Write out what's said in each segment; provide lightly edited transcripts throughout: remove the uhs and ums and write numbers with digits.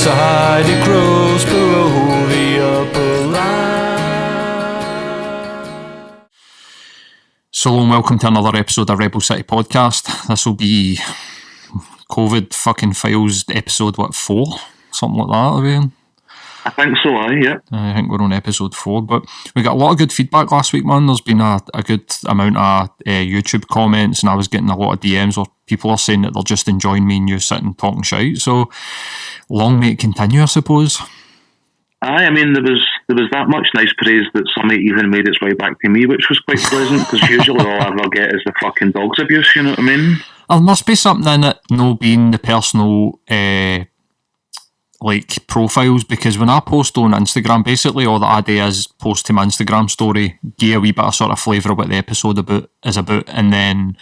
side it grows below the upper line. So, and welcome to another episode of Rebel City Podcast. This will be COVID fucking files episode, 4? Something like that, are we in? I think so, yeah. I think we're on episode 4, but we got a lot of good feedback last week, man. There's been a good amount of YouTube comments, and I was getting a lot of DMs where people are saying that they're just enjoying me and you sitting talking shite. So, long may it continue, I suppose. Aye, I mean, there was that much nice praise that somebody even made its way back to me, which was quite pleasant, because usually all I ever get is the fucking dog's abuse, you know what I mean? There must be something in it, no being the personal profiles, because when I post on Instagram, basically all that I do is post to my Instagram story, give a wee bit of sort of flavour of what the episode is about, and then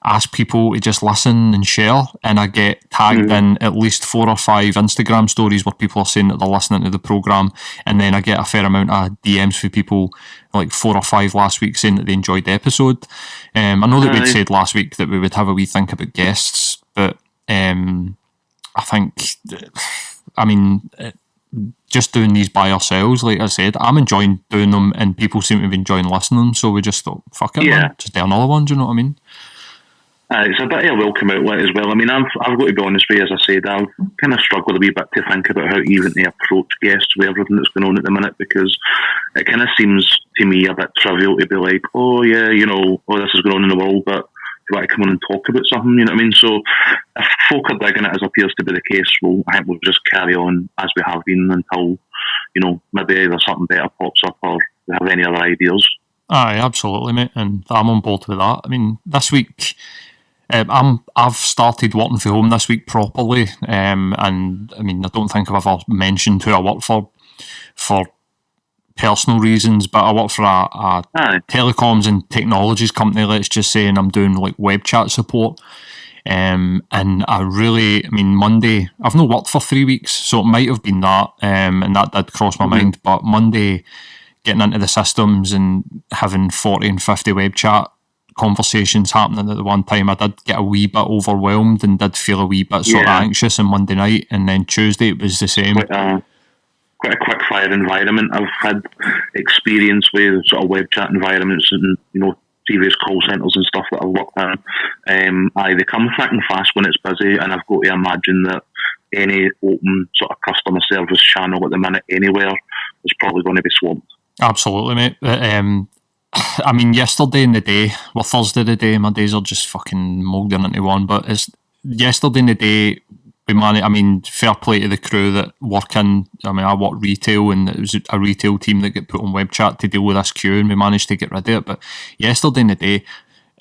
ask people to just listen and share, and I get tagged in at least 4 or 5 Instagram stories where people are saying that they're listening to the programme, and then I get a fair amount of DMs for people, like 4 or 5 last week, saying that they enjoyed the episode. I know that we'd said last week that we would have a wee think about guests, but I think, I mean, just doing these by ourselves, like I said, I'm enjoying doing them, and people seem to be enjoying listening, so we just thought, fuck it, man, just do another one, do you know what I mean? It's a bit of a welcome outlet as well. I mean, I've got to be honest with you, as I said, I've kind of struggled a wee bit to think about how even to approach guests with everything that's going on at the minute, because it kind of seems to me a bit trivial to be like, oh yeah, you know, oh, this is going on in the world, but you want to come on and talk about something, you know what I mean? So if folk are digging it, as appears to be the case, well, I think we'll just carry on as we have been until, you know, maybe either something better pops up or we have any other ideas. Aye, absolutely, mate, and I'm on board with that. I mean, this week, I've started working from home this week properly, and I mean, I don't think I've ever mentioned who I work for personal reasons, but I work for a telecoms and technologies company, let's just say, and I'm doing like web chat support. And Monday, I've not worked for 3 weeks, so it might have been that, and that did cross my mind, but Monday, getting into the systems and having 40 and 50 web chat conversations happening at the one time, I did get a wee bit overwhelmed and did feel a wee bit sort of anxious on Monday night, and then Tuesday it was the same. Quite a quick fire environment. I've had experience with sort of web chat environments and, you know, previous call centres and stuff that I've worked in. They come thick and fast when it's busy, and I've got to imagine that any open sort of customer service channel at the minute anywhere is probably going to be swamped. Absolutely, mate. I mean, yesterday in the day, well, Thursday the day, my days are just fucking moulding into one, but it's yesterday in the day, fair play to the crew that work in, I work retail, and it was a retail team that got put on web chat to deal with this queue, and we managed to get rid of it. But yesterday in the day,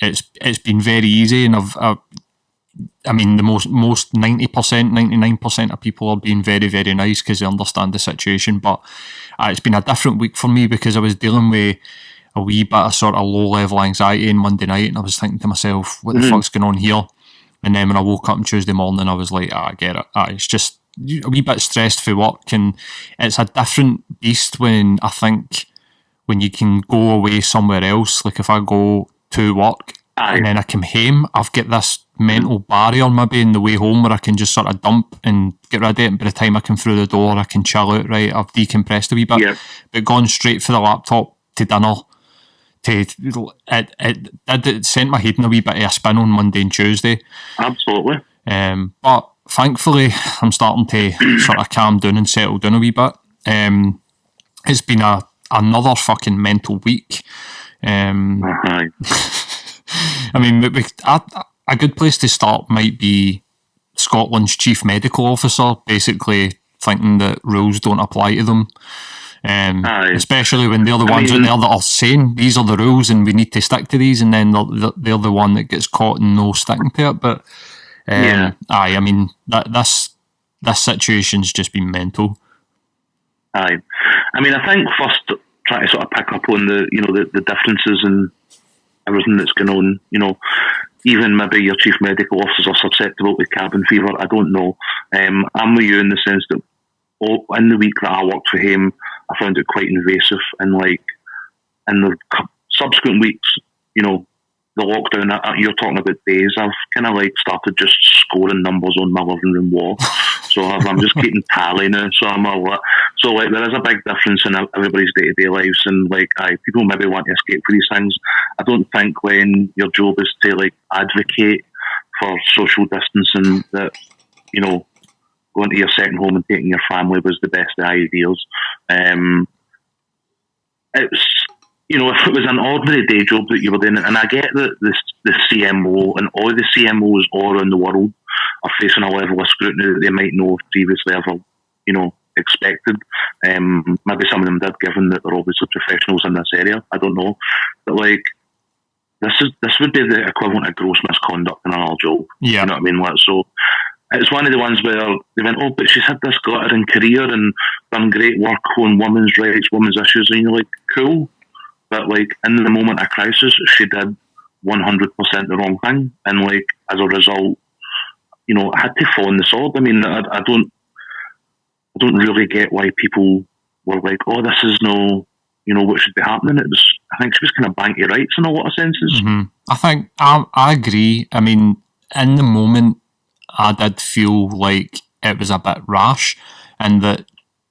it's been very easy, and the most 90%, 99% of people are being very, very nice because they understand the situation. But it's been a different week for me because I was dealing with a wee bit of sort of low-level anxiety on Monday night, and I was thinking to myself, what the fuck's going on here? And then when I woke up on Tuesday morning, I was like, I get it. It's just a wee bit stressed for work, and it's a different beast when you can go away somewhere else. Like if I go to work and then I come home, I've got this mental barrier maybe in the way home where I can just sort of dump and get rid of it, and by the time I come through the door, I can chill out, right? I've decompressed a wee bit. Yep. But going straight for the laptop to dinner, it sent my head in a wee bit of a spin on Monday and Tuesday. Absolutely. But thankfully, I'm starting to sort of calm down and settle down a wee bit. It's been another fucking mental week. I mean, a good place to start might be Scotland's chief medical officer basically thinking that rules don't apply to them. Especially when they're the ones out there that are saying these are the rules and we need to stick to these, and then they're the one that gets caught and no sticking to it. But this situation's just been mental. I think first try to sort of pick up on the differences and everything that's going on. You know, even maybe your chief medical officers are susceptible to cabin fever. I don't know. I'm with you in the sense that in the week that I worked for him, I found it quite invasive, and like in the subsequent weeks, you know, the lockdown, you're talking about days, I've kind of like started just scoring numbers on my living room wall. So I'm just keeping tally now. So I'm all like, so like there is a big difference in everybody's day-to-day lives, and like people maybe want to escape for these things. I don't think when your job is to like advocate for social distancing that, you know, going to your second home and taking your family was the best of ideas. It's, you know, if it was an ordinary day job that you were doing, and I get that the CMO and all the CMOs all around the world are facing a level of scrutiny that they might not have previously ever, you know, expected. Maybe some of them did, given that they're obviously professionals in this area. I don't know, but like this would be the equivalent of gross misconduct in our job. Yeah, you know what I mean? Like, so it's one of the ones where they went, oh, but she's had this glittering career and done great work on women's rights, women's issues, and you're like, cool. But like in the moment of crisis, she did 100% the wrong thing, and like as a result, you know, I had to fall on the sword. I mean, I don't really get why people were like, oh, this is no, you know, what should be happening. I think she was kind of banky rights in a lot of senses. Mm-hmm. I think I agree. I mean, in the moment, I did feel like it was a bit rash, and that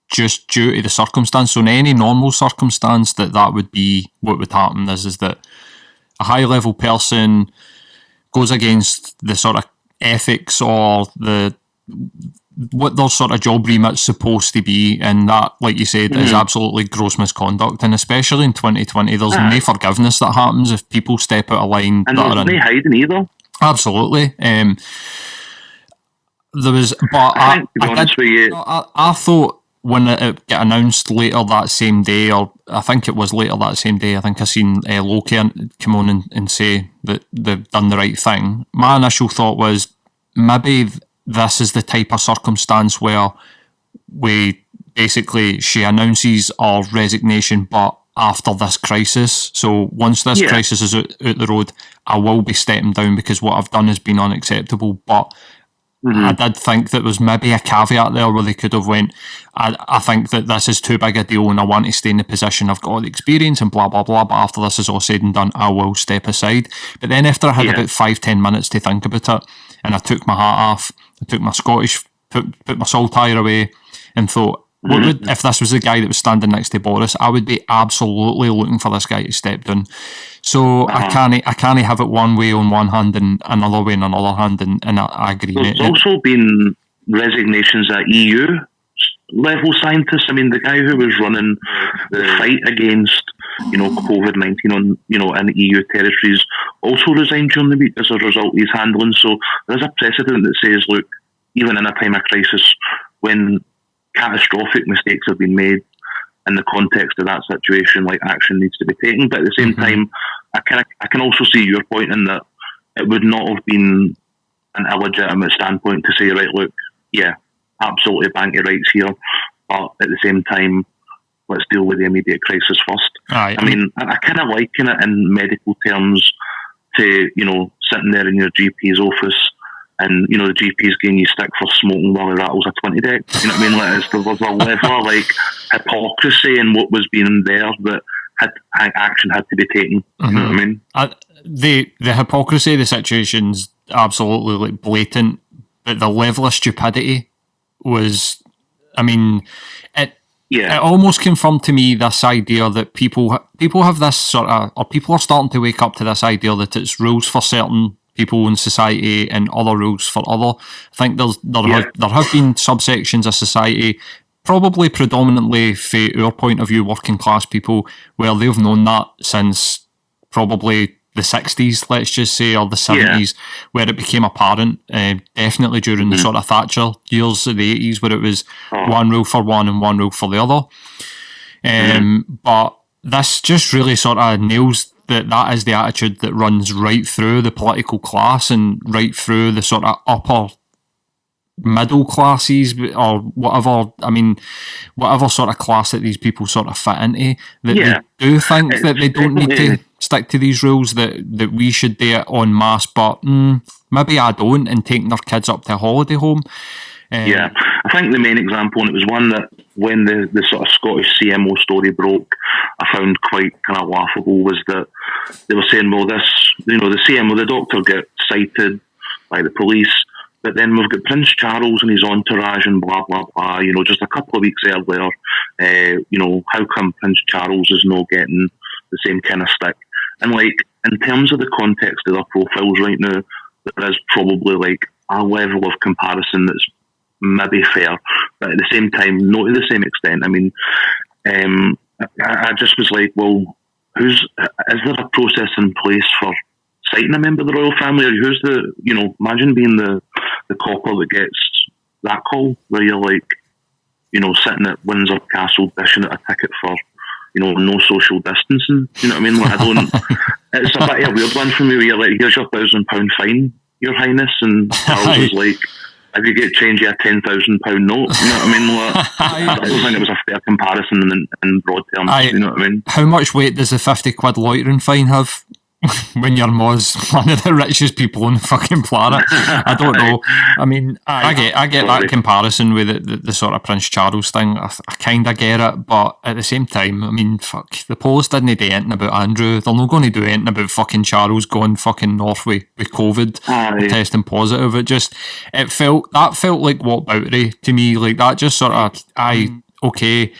just due to the circumstance, so in any normal circumstance, that would be what would happen is that a high level person goes against the sort of ethics or what their sort of job remit's supposed to be, and that, like you said, is absolutely gross misconduct. And especially in 2020, there's no forgiveness that happens if people step out of line. And there's no hiding either. Absolutely. There was, but I thought when it got announced later that same day, or I think it was later that same day, I think I seen Loki come on and say that they've done the right thing. My initial thought was maybe this is the type of circumstance where she announces our resignation, but after this crisis. So once this crisis is out the road, I will be stepping down because what I've done has been unacceptable. But I did think that was maybe a caveat there where they could have went, I think that this is too big a deal and I want to stay in the position, I've got all the experience and blah, blah, blah, but after this is all said and done, I will step aside. But then after I had about 5-10 minutes to think about it, and I took my hat off, I took my Scottish, put my saltire away, and thought, if this was the guy that was standing next to Boris, I would be absolutely looking for this guy to step down. So I can't have it one way on one hand and another way on another hand, and I agree. There's also been resignations at EU level scientists. I mean, the guy who was running the fight against, you know, COVID-19 on, you know, in EU territories also resigned during the week as a result of his handling. So there's a precedent that says, look, even in a time of crisis, when catastrophic mistakes have been made in the context of that situation, like action needs to be taken. But at the same time, I can also see your point in that it would not have been an illegitimate standpoint to say, right, look, yeah, absolutely banky rights here, but at the same time, let's deal with the immediate crisis first. I mean, I kind of liken it in medical terms to, you know, sitting there in your GP's office and, you know, the GP's getting you stick for smoking while he rattles a 20 deck. You know what I mean? Like, there was a level of, like, hypocrisy in what was being there that action had to be taken. You know what I mean? The hypocrisy of the situation's absolutely, like, blatant, but the level of stupidity was, I mean, it almost confirmed to me this idea that people have this sort of, or people are starting to wake up to this idea that it's rules for certain people in society and other rules for other. I think there have been subsections of society, probably predominantly from our point of view, working class people, where they've known that since probably the 60s, let's just say, or the 70s, where it became apparent, definitely during the sort of Thatcher years of the 80s, where it was one rule for one and one rule for the other. But this just really sort of nails that is the attitude that runs right through the political class and right through the sort of upper middle classes or whatever. I mean, whatever sort of class that these people sort of fit into, that they do think that they don't need to stick to these rules, that we should do it en masse, but maybe I don't, and taking their kids up to a holiday home. I think the main example, and it was one that when the sort of Scottish CMO story broke, I found quite kind of laughable, was that they were saying, well, this, you know, the CMO, the doctor got cited by the police, But then we've got Prince Charles and his entourage and blah, blah, blah. You know, just a couple of weeks earlier, you know, how come Prince Charles is not getting the same kind of stick? And, like, in terms of the context of their profiles right now, there is probably, like, a level of comparison that's maybe fair, but at the same time, not to the same extent. I mean, I just was like, well, is there a process in place for citing a member of the royal family? Or who's the, you know, imagine being the copper that gets that call, where you're like, you know, sitting at Windsor Castle dishing out a ticket for, you know, no social distancing. You know what I mean? Like, I don't. It's a bit of a weird one for me, where you're like, here's your £1,000 fine, Your Highness, and Charles was like, if you get change, you a £10,000 note. You know what I mean? Like, I don't think it was a fair comparison in broad terms. You know what I mean? How much weight does a £50 loitering fine have? When your ma's one of the richest people on the fucking planet? I don't know. I mean, I get that comparison with the sort of Prince Charles thing. I kind of get it, but at the same time, I mean, fuck, the Post didn't do anything about Andrew. They're not going to do anything about fucking Charles going fucking north with COVID, testing positive. It felt like whataboutery to me. Like, that just sort of, okay,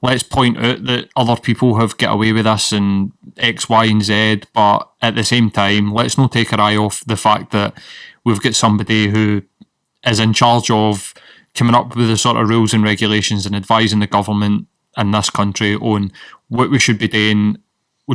let's point out that other people have got away with this and X, Y, and Z, but at the same time, let's not take our eye off the fact that we've got somebody who is in charge of coming up with the sort of rules and regulations and advising the government in this country on what we should be doing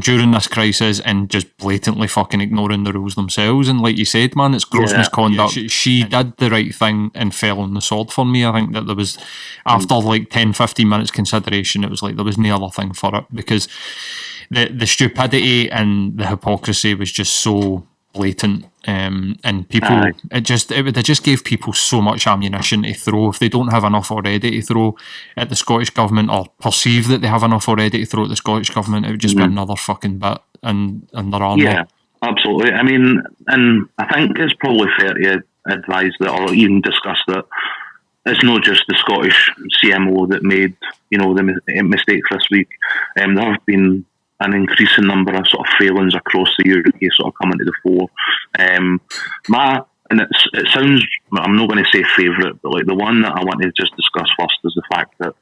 during this crisis, and just blatantly fucking ignoring the rules themselves. And like you said, man, it's gross misconduct. She did the right thing and fell on the sword for me. I think that there was, after like 10-15 minutes consideration, it was like there was no other thing for it, because the stupidity and the hypocrisy was just so blatant, and people, it just gave people so much ammunition to throw. If they don't have enough already to throw at the Scottish Government, or perceive that they have enough already to throw at the Scottish Government, it would just be another fucking bit in their armour. Yeah, absolutely. I mean, and I think it's probably fair to advise that, or even discuss that, it's not just the Scottish CMO that made, you know, the mistakes this week. There have been an increasing number of sort of failings across the UK sort of coming to the fore. And it sounds, I'm not going to say favourite, but like the one that I want to just discuss first is the fact that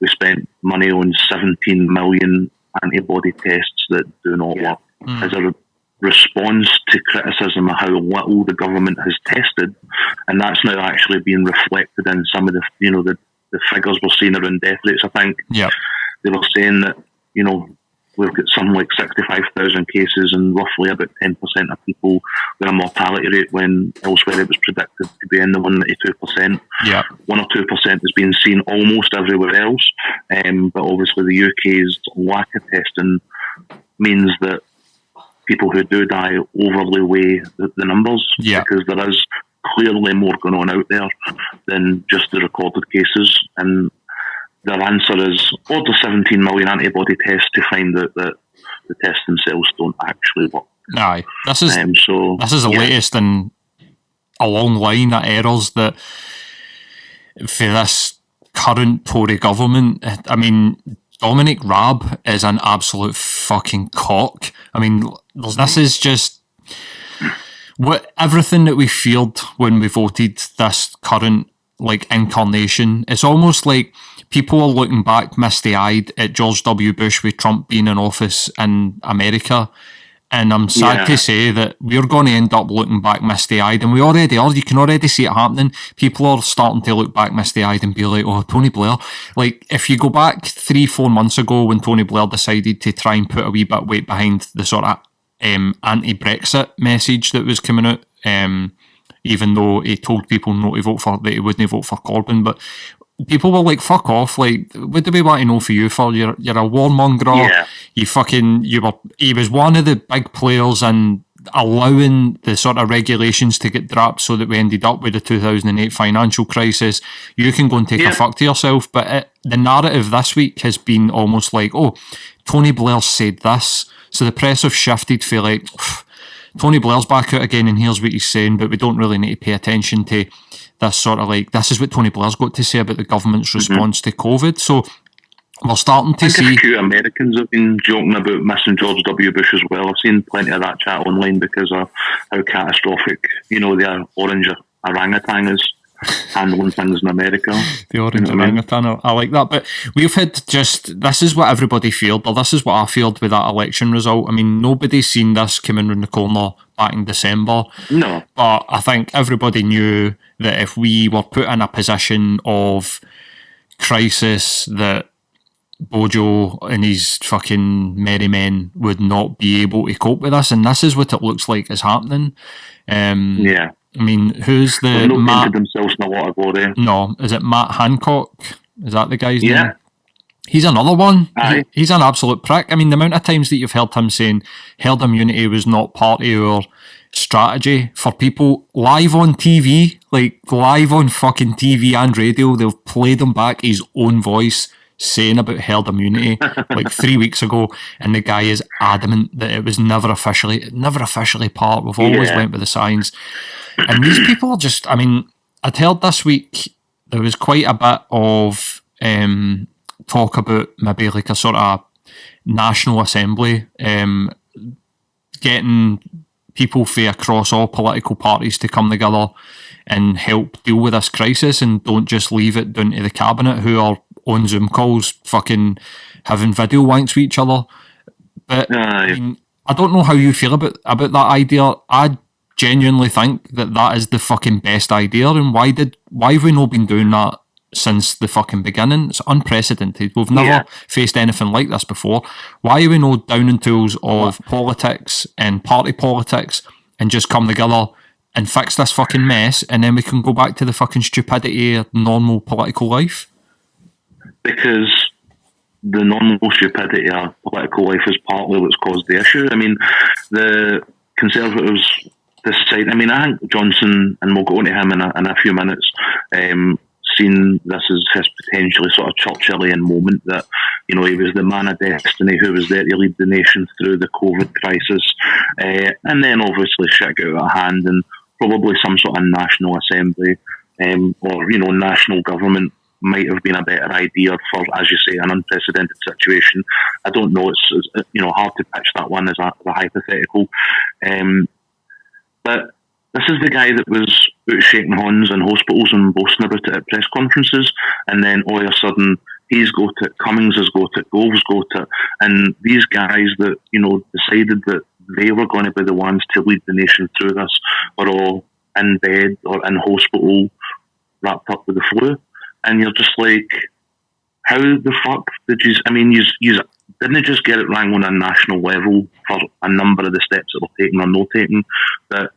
we spent money on 17 million antibody tests that do not work as a response to criticism of how little the government has tested, and that's now actually being reflected in some of the, you know, the figures we're seeing around death rates. I think they were saying that, you know, we've got something like 65,000 cases and roughly about 10% of people with a mortality rate, when elsewhere it was predicted to be in the 1 to 2%. 1 or 2% is being seen almost everywhere else. But obviously the UK's lack of testing means that people who do die overly weigh the numbers, because there is clearly more going on out there than just the recorded cases. And their answer is order 17 million antibody tests to find out that the tests themselves don't actually work. Aye, this is the latest in a long line of errors that for this current Tory government. I mean, Dominic Raab is an absolute fucking cock. I mean, this is just everything that we feared when we voted this current like incarnation. It's almost like people are looking back misty-eyed at George W. Bush with Trump being in office in America, and I'm sad to say that we're going to end up looking back misty-eyed, and we already are. You can already see it happening. People are starting to look back misty-eyed and be like, oh, Tony Blair. Like, if you go back 3-4 months ago when Tony Blair decided to try and put a wee bit of weight behind the sort of anti-Brexit message that was coming out, even though he told people not to vote for, that he wouldn't vote for Corbyn, but people were like, fuck off, like, what do we want to know for you for? You're a warmonger. He was one of the big players in allowing the sort of regulations to get dropped so that we ended up with the 2008 financial crisis. You can go and take a fuck to yourself, but the narrative this week has been almost like, oh, Tony Blair said this, so the press have shifted for like, Tony Blair's back out again and here's what he's saying, but we don't really need to pay attention to this sort of like, this is what Tony Blair's got to say about the government's response to COVID. So we're starting to see... a few Americans have been joking about missing George W. Bush as well. I've seen plenty of that chat online because of how catastrophic, you know, the orange orangutans handling things in America. The orange orangutan, I like that. But we've had this is what everybody feared, or this is what I feared with that election result. I mean, nobody's seen this coming around the corner back in December. No. But I think everybody knew that if we were put in a position of crisis, that Bojo and his fucking merry men would not be able to cope with this, and this is what it looks like is happening. Yeah. I mean, who's the They've not Matt? painted themselves in a lot of glory. No, is it Matt Hancock? Is that the guy's Yeah. name? He's another one. Aye. He's an absolute prick. I mean, the amount of times that you've heard him saying herd immunity was not part of our strategy for people live on TV, like live on fucking TV and radio, they've played him back his own voice saying about herd immunity like 3 weeks ago, and the guy is adamant that it was never officially part. We've always went with the science. And these people are just, I mean, I'd heard this week there was quite a bit of talk about maybe like a sort of National Assembly, getting people from across all political parties to come together and help deal with this crisis, and don't just leave it down to the cabinet who are on Zoom calls fucking having video wanks with each other. But I mean, I don't know how you feel about that idea. I genuinely think that is the fucking best idea, and why have we not been doing that since the fucking beginning? It's unprecedented. We've never faced anything like this before. Why are we not down in tools of politics and party politics and just come together and fix this fucking mess, and then we can go back to the fucking stupidity of normal political life? Because the normal stupidity of political life is partly what's caused the issue. I mean, the Conservatives decide. I mean, I think Johnson, and we'll go into him in a few minutes, seen this as his potentially sort of Churchillian moment, that, you know, he was the man of destiny who was there to lead the nation through the COVID crisis, and then obviously shit got out of hand, and probably some sort of National Assembly or, you know, national government might have been a better idea for, as you say, an unprecedented situation. I don't know. It's you know, hard to pitch that one as a hypothetical. But this is the guy that was out shaking hands in hospitals and boasting about it at press conferences, and then all of a sudden he's got it, Cummings has got it, Gove's got it, and these guys that, you know, decided that they were going to be the ones to lead the nation through this are all in bed or in hospital wrapped up with the flu. And you're just like, how the fuck did you... I mean, you didn't just get it wrong on a national level for a number of the steps that were taken or not taken, but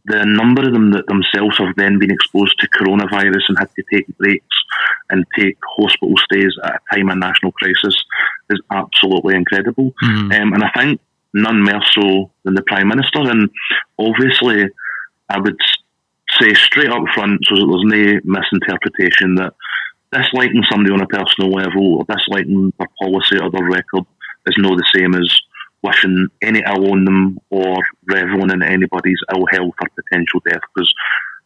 the number of them that themselves have then been exposed to coronavirus and had to take breaks and take hospital stays at a time of national crisis is absolutely incredible. And I think none more so than the Prime Minister. And obviously, I would say straight up front, so that there's no misinterpretation, that disliking somebody on a personal level or disliking their policy or their record is not the same as wishing any ill on them or reveling in anybody's ill health or potential death, because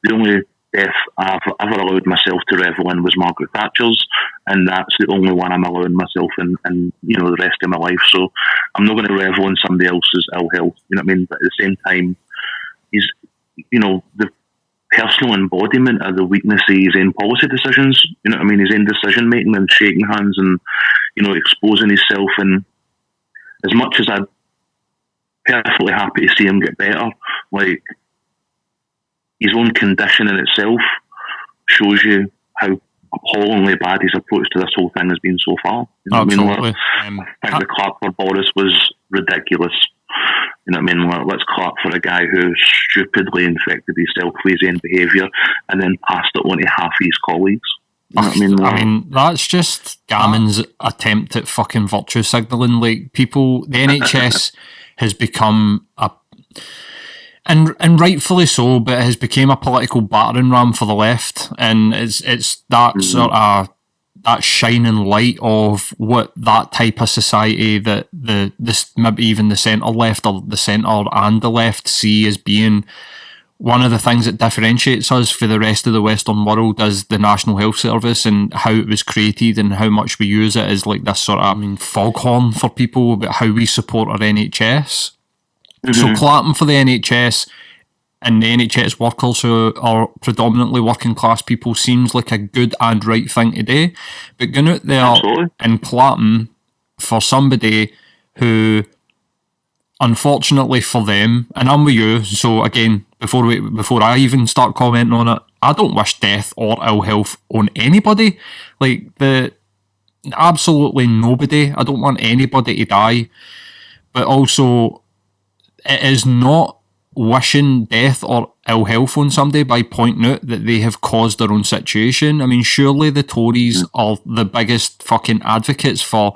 the only death I've ever allowed myself to revel in was Margaret Thatcher's, and that's the only one I'm allowing myself in, you know, the rest of my life. So I'm not going to revel in somebody else's ill health, you know what I mean? But at the same time, he's, you know, the personal embodiment of the weakness of his own policy decisions, you know what I mean, his own decision making and shaking hands and, you know, exposing himself. And as much as I'm perfectly happy to see him get better, like, his own condition in itself shows you how appallingly bad his approach to this whole thing has been so far. You know Absolutely. what I mean? I think the clap for Boris was ridiculous. You know what I mean? Let's clap for a guy who stupidly infected himself with his own behaviour and then passed it on to half his colleagues. You know what I mean? I mean, that's just Gammon's attempt at fucking virtue signalling. Like, people, the NHS has become a... And rightfully so, but it has become a political battering ram for the left, and it's that sort of that shining light of what that type of society that this maybe even the centre left or the centre and the left see as being one of the things that differentiates us for the rest of the Western world is the National Health Service and how it was created and how much we use it as like this sort of, I mean, foghorn for people about how we support our NHS. So clapping for the NHS and the NHS workers who are predominantly working class people seems like a good and right thing to do. But going out there and clapping for somebody who, unfortunately for them, and I'm with you, so again, before I even start commenting on it, I don't wish death or ill health on anybody. Like, absolutely nobody. I don't want anybody to die. But also, it is not wishing death or ill health on somebody by pointing out that they have caused their own situation. I mean, surely the Tories are the biggest fucking advocates for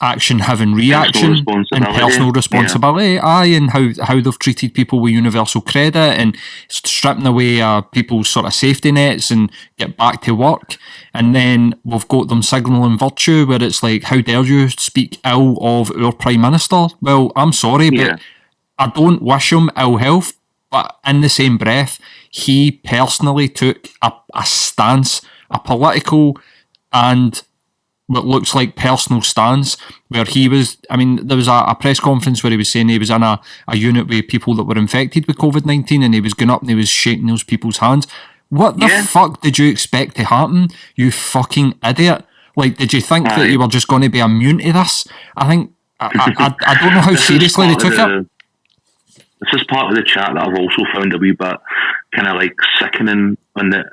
action having reaction and personal responsibility. Aye, and how they've treated people with universal credit and stripping away people's sort of safety nets and get back to work. And then we've got them signalling virtue, where it's like, how dare you speak ill of our Prime Minister? Well, I'm sorry, but I don't wish him ill health. But in the same breath, he personally took a stance, a political and what looks like personal stance, where he was, I mean, there was a press conference where he was saying he was in a unit with people that were infected with COVID-19, and he was going up and he was shaking those people's hands. What the fuck did you expect to happen, you fucking idiot? Like, did you think that you were just going to be immune to this? I think, I don't know how seriously they took it. This is part of the chat that I've also found a wee bit kind of like sickening, when that,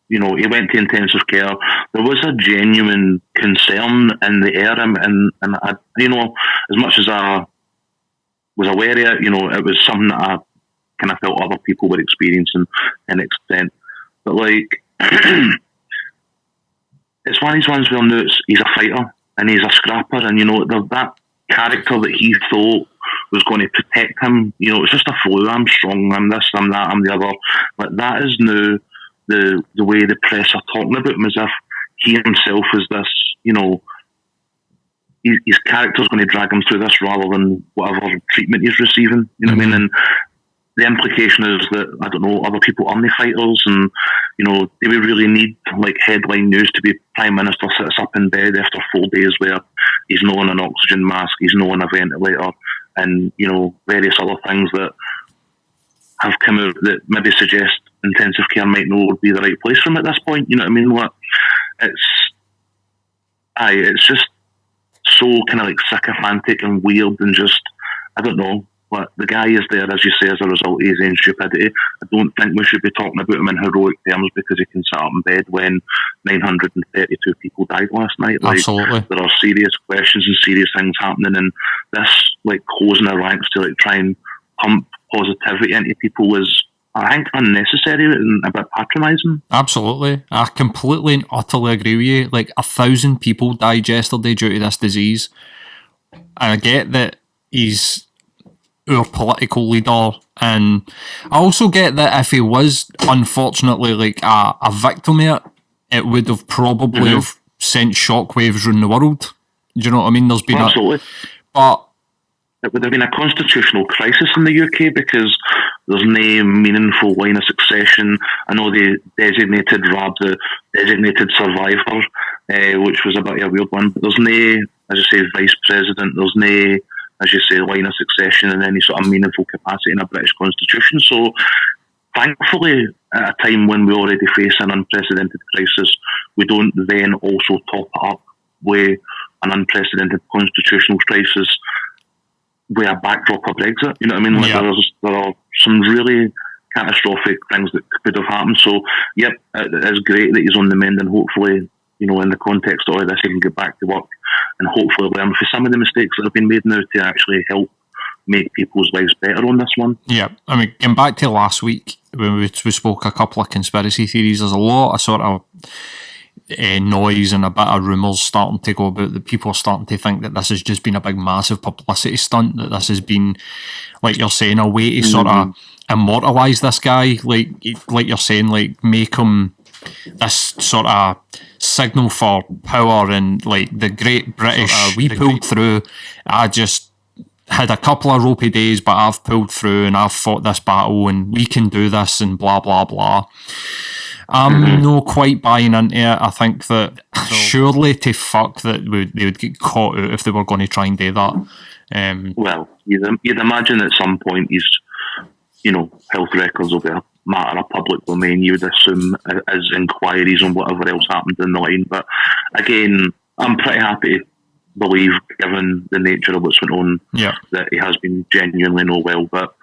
you know, he went to intensive care. There was a genuine concern in the air, and I, you know, as much as I was aware of it, you know, it was something that I kind of felt other people were experiencing to an extent. But like, it's one of these ones where he's a fighter and he's a scrapper, and you know, that character that he thought was going to protect him, you know, it's just a flu. I'm strong. I'm this. I'm that. I'm the other. But that is now the way the press are talking about him, as if he himself is this, you know, his character's going to drag him through this rather than whatever treatment he's receiving. You know what I mean? And the implication is that, I don't know, other people aren't fighters, and, you know, do we really need like headline news to be Prime Minister sits up in bed after 4 days where he's not on an oxygen mask, he's not on a ventilator, and, you know, various other things that have come out that maybe suggest intensive care might not be the right place for him at this point. You know what I mean? What it's just so kind of like sycophantic and weird, and just, I don't know. But the guy is there, as you say, as a result of his own stupidity. I don't think we should be talking about him in heroic terms because he can sit up in bed when 932 people died last night. Like, absolutely. There are serious questions and serious things happening, and this, like, closing our ranks to like try and pump positivity into people is, I think, unnecessary and a bit patronising. Absolutely. I completely and utterly agree with you. Like, 1,000 people died yesterday due to this disease. And I get that he's our political leader, and I also get that if he was unfortunately like a victim of it would have probably have sent shockwaves around the world. Do you know what I mean? There's been absolutely. But it would have been a constitutional crisis in the UK because there's no meaningful line of succession. I know they designated Rab the designated survivor, which was a bit of a weird one, but there's no, as you say, vice president, there's no, as you say, line of succession in any sort of meaningful capacity in a British constitution. So thankfully, at a time when we already face an unprecedented crisis, we don't then also top it up with an unprecedented constitutional crisis with a backdrop of Brexit. You know what I mean? Like, there are some really catastrophic things that could have happened. So, yep, it is great that he's on the mend, and hopefully, you know, in the context of all this, he can get back to work and hopefully learn from some of the mistakes that have been made now to actually help make people's lives better on this one. Yeah, I mean, getting back to last week when we spoke a couple of conspiracy theories, there's a lot of sort of noise and a bit of rumours starting to go about that people are starting to think that this has just been a big massive publicity stunt, that this has been, like you're saying, a way to sort of immortalise this guy, like you're saying, like make him this sort of signal for power, and like the great British, we pulled through. I just had a couple of ropey days, but I've pulled through and I've fought this battle and we can do this and blah blah blah. I'm not quite buying into it. I think that surely to fuck that they would get caught out if they were going to try and do that. Well, you'd imagine at some point he's health records will be a matter of public domain, you would assume, as inquiries on whatever else happened in the line. But again, I'm pretty happy to believe, given the nature of what's went on, that he has been genuinely no well. But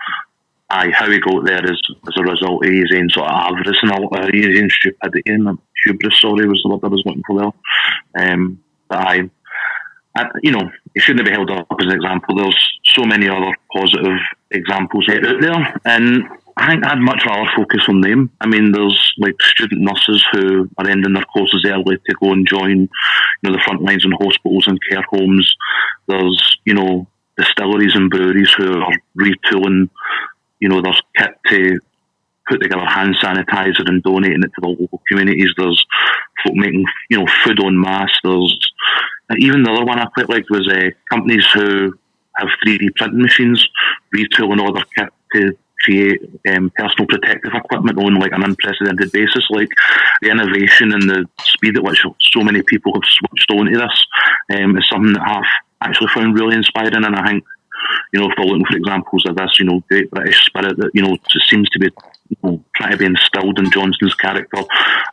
how he got there is as a result of his own sort of avarice and his own stupidity and hubris, was the word I was looking for there. But he shouldn't be held up as an example. There's so many other positive examples out there, and I think I'd much rather focus on them. I mean, there's like student nurses who are ending their courses early to go and join, the front lines in hospitals and care homes. There's, distilleries and breweries who are retooling, their kit to put together hand sanitizer and donating it to the local communities. There's folk making, food en masse. There's even the other one I quite liked was companies who have 3D printing machines retooling all their kit to create personal protective equipment on like an unprecedented basis. Like the innovation and the speed at which so many people have switched on to this is something that I've actually found really inspiring. And I think, if we're looking for examples of this, great British spirit that, seems to be trying to be instilled in Johnson's character,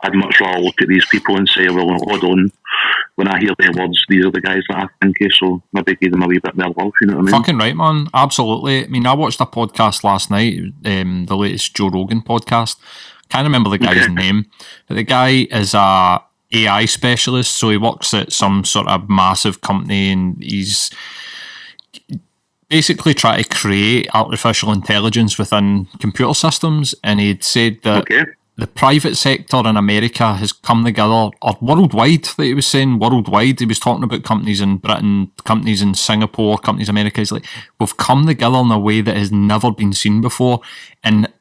I'd much rather look at these people and say, well, hold on, when I hear their words, these are the guys that I think of, so maybe give them a wee bit more love, you know what I mean? Fucking right, man. Absolutely. I mean, I watched a podcast last night, the latest Joe Rogan podcast. Can't remember the guy's name, but the guy is a AI specialist, so he works at some sort of massive company, and he's basically trying to create artificial intelligence within computer systems, and he'd said that the private sector in America has come together, or worldwide, that he was saying, worldwide. He was talking about companies in Britain, companies in Singapore, companies in America. He's like, we've come together in a way that has never been seen before. And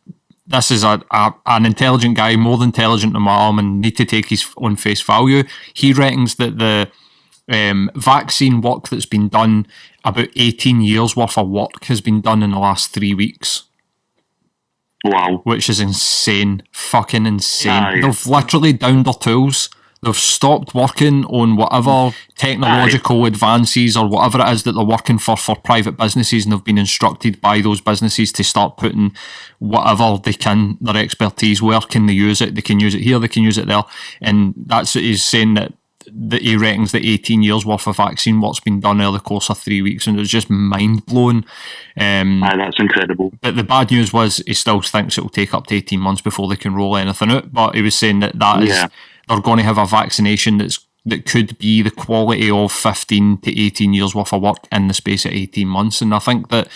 this is an intelligent guy, more intelligent than my arm, and need to take his own face value. He reckons that the vaccine work that's been done, about 18 years worth of work has been done in the last 3 weeks. Wow. Which is insane. Fucking insane. Aye. They've literally downed their tools. They've stopped working on whatever technological advances or whatever it is that they're working for private businesses, and they've been instructed by those businesses to start putting whatever they can, their expertise, where can they use it? They can use it here, they can use it there. And that's what he's saying, that he reckons that 18 years worth of vaccine work's been done over the course of 3 weeks, and it was just mind-blowing. That's incredible. But the bad news was he still thinks it will take up to 18 months before they can roll anything out, but he was saying that is they're going to have a vaccination that could be the quality of 15 to 18 years worth of work in the space of 18 months. And I think that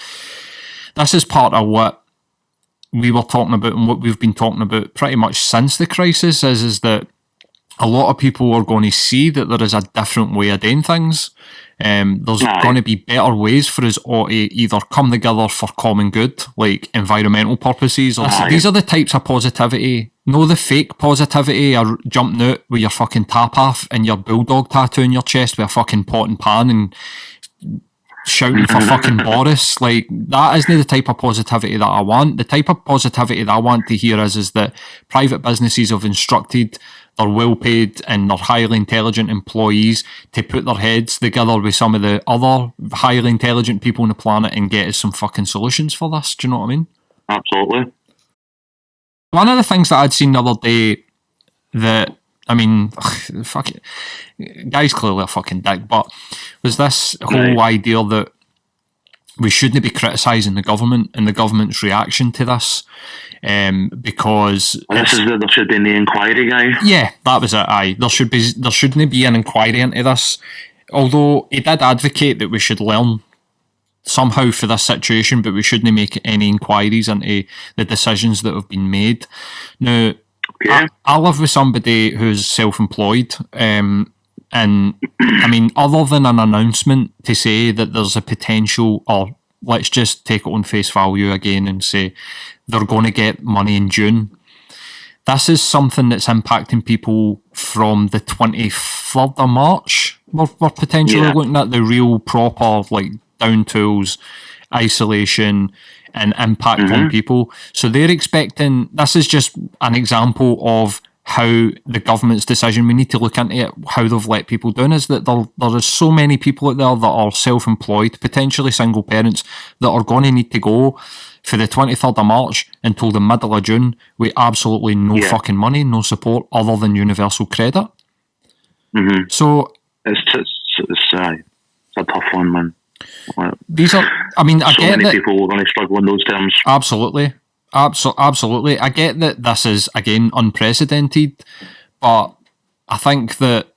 this is part of what we were talking about and what we've been talking about pretty much since the crisis, is that a lot of people are going to see that there is a different way of doing things. There's going to be better ways for us all to either come together for common good, like environmental purposes. Or these are the types of positivity, no the fake positivity or jumping out with your fucking tap off and your bulldog tattoo in your chest with a fucking pot and pan and shouting for fucking Boris. Like, that isn't the type of positivity that I want. The type of positivity that I want to hear is that private businesses have instructed their well-paid and their highly intelligent employees to put their heads together with some of the other highly intelligent people on the planet and get us some fucking solutions for this. Do you know what I mean? Absolutely. One of the things that I'd seen the other day that, I mean, fuck it, guy's clearly a fucking dick, but was this whole idea that we shouldn't be criticising the government and the government's reaction to this, because there should be an inquiry, guy. Yeah, that was it. Aye, there shouldn't be an inquiry into this. Although he did advocate that we should learn somehow for this situation, but we shouldn't make any inquiries into the decisions that have been made. Now, I live with somebody who's self-employed, and I mean, other than an announcement to say that there's a potential, or let's just take it on face value again and say they're going to get money in June. This is something that's impacting people from the 23rd of March. We're potentially looking at the real proper, like, down tools, isolation, and impact on people. So they're expecting, this is just an example of how the government's decision, we need to look into it, how they've let people down, is that there is so many people out there that are self-employed, potentially single parents, that are going to need to go for the 23rd of March until the middle of June with absolutely no fucking money, no support other than universal credit. Mm-hmm. So it's a tough one, man. These are, I mean, I so get many that people are going to struggle in those terms. Absolutely. Absolutely. I get that this is, again, unprecedented, but I think that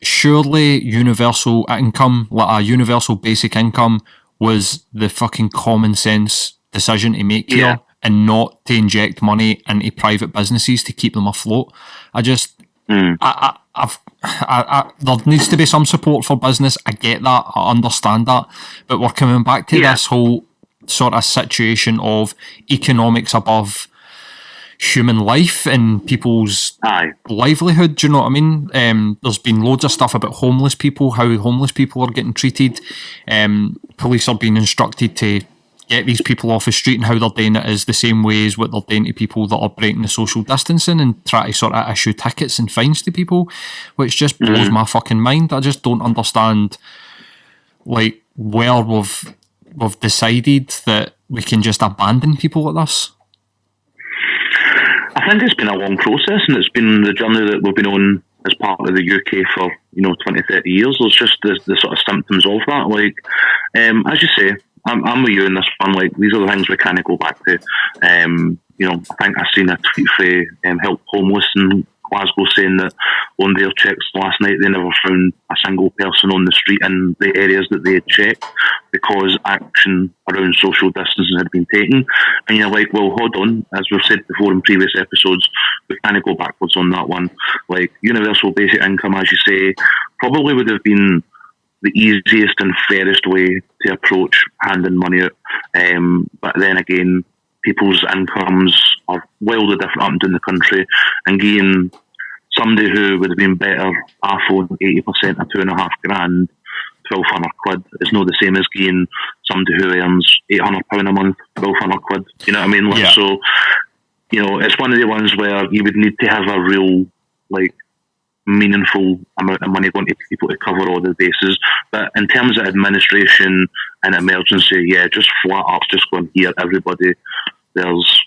surely universal income, like a universal basic income, was the fucking common sense decision to make here, and not to inject money into private businesses to keep them afloat. I just, there needs to be some support for business. I get that. I understand that. But we're coming back to this whole sort of situation of economics above human life and people's livelihood. Do you know what I mean? There's been loads of stuff about homeless people, how homeless people are getting treated. Police are being instructed to get these people off the street, and how they're doing it is the same way as what they're doing to people that are breaking the social distancing and try to sort of issue tickets and fines to people, which just blows my fucking mind. I just don't understand, like, where we've decided that we can just abandon people like this. I think it's been a long process, and it's been the journey that we've been on as part of the UK for 20, 30 years. There's just the sort of symptoms of that. Like, as you say, I'm with you in this one. Like, these are the things we kind of go back to. I think I seen a tweet for Help Homeless in Glasgow saying that on their checks last night, they never found a single person on the street in the areas that they had checked because action around social distancing had been taken. And you're like, well, hold on. As we've said before in previous episodes, we kind of go backwards on that one. Like, universal basic income, as you say, probably would have been the easiest and fairest way to approach handing money out. But then again, people's incomes are wildly different up and down the country, and again, somebody who would have been better off on 80% of £2,500, 1,200 quid, is not the same as getting somebody who earns £800 a month, 1,200 quid. You know what I mean? Like, so, it's one of the ones where you would need to have a real, like, meaningful amount of money going to people to cover all the bases. But in terms of administration and emergency, just flat up, just going here, everybody, there's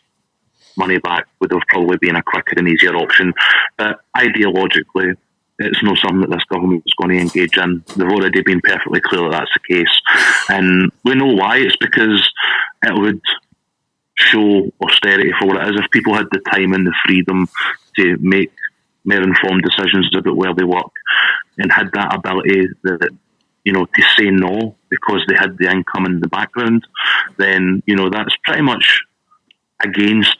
money back would have probably been a quicker and easier option. But ideologically, it's not something that this government is going to engage in. They've already been perfectly clear that that's the case. And we know why. It's because it would show austerity for what it is. If people had the time and the freedom to make more informed decisions about where they work and had that ability that, to say no because they had the income in the background, then, that's pretty much against,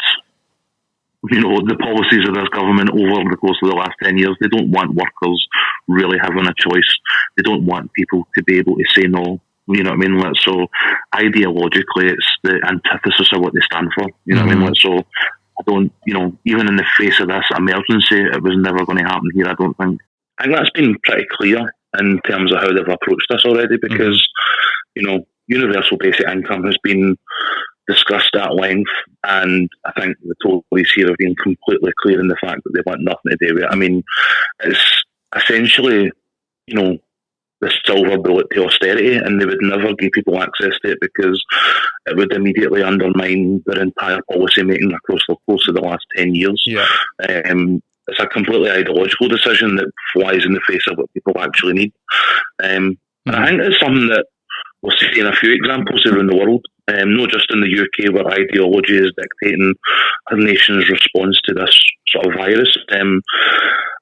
the policies of this government over the course of the last 10 years. They don't want workers really having a choice. They don't want people to be able to say no. You know what I mean? Like, so ideologically, it's the antithesis of what they stand for. You know what I mean? Like, so I don't, even in the face of this emergency, it was never going to happen here, I don't think. I think that's been pretty clear in terms of how they've approached this already, because, universal basic income has been discussed at length, and I think the Tories here have been completely clear in the fact that they want nothing to do with it. I mean, it's essentially, the silver bullet to austerity, and they would never give people access to it because it would immediately undermine their entire policy making across the course of the last 10 years. Yeah. It's a completely ideological decision that flies in the face of what people actually need. And I think it's something that we're seeing a few examples around the world, not just in the UK, where ideology is dictating a nation's response to this sort of virus. And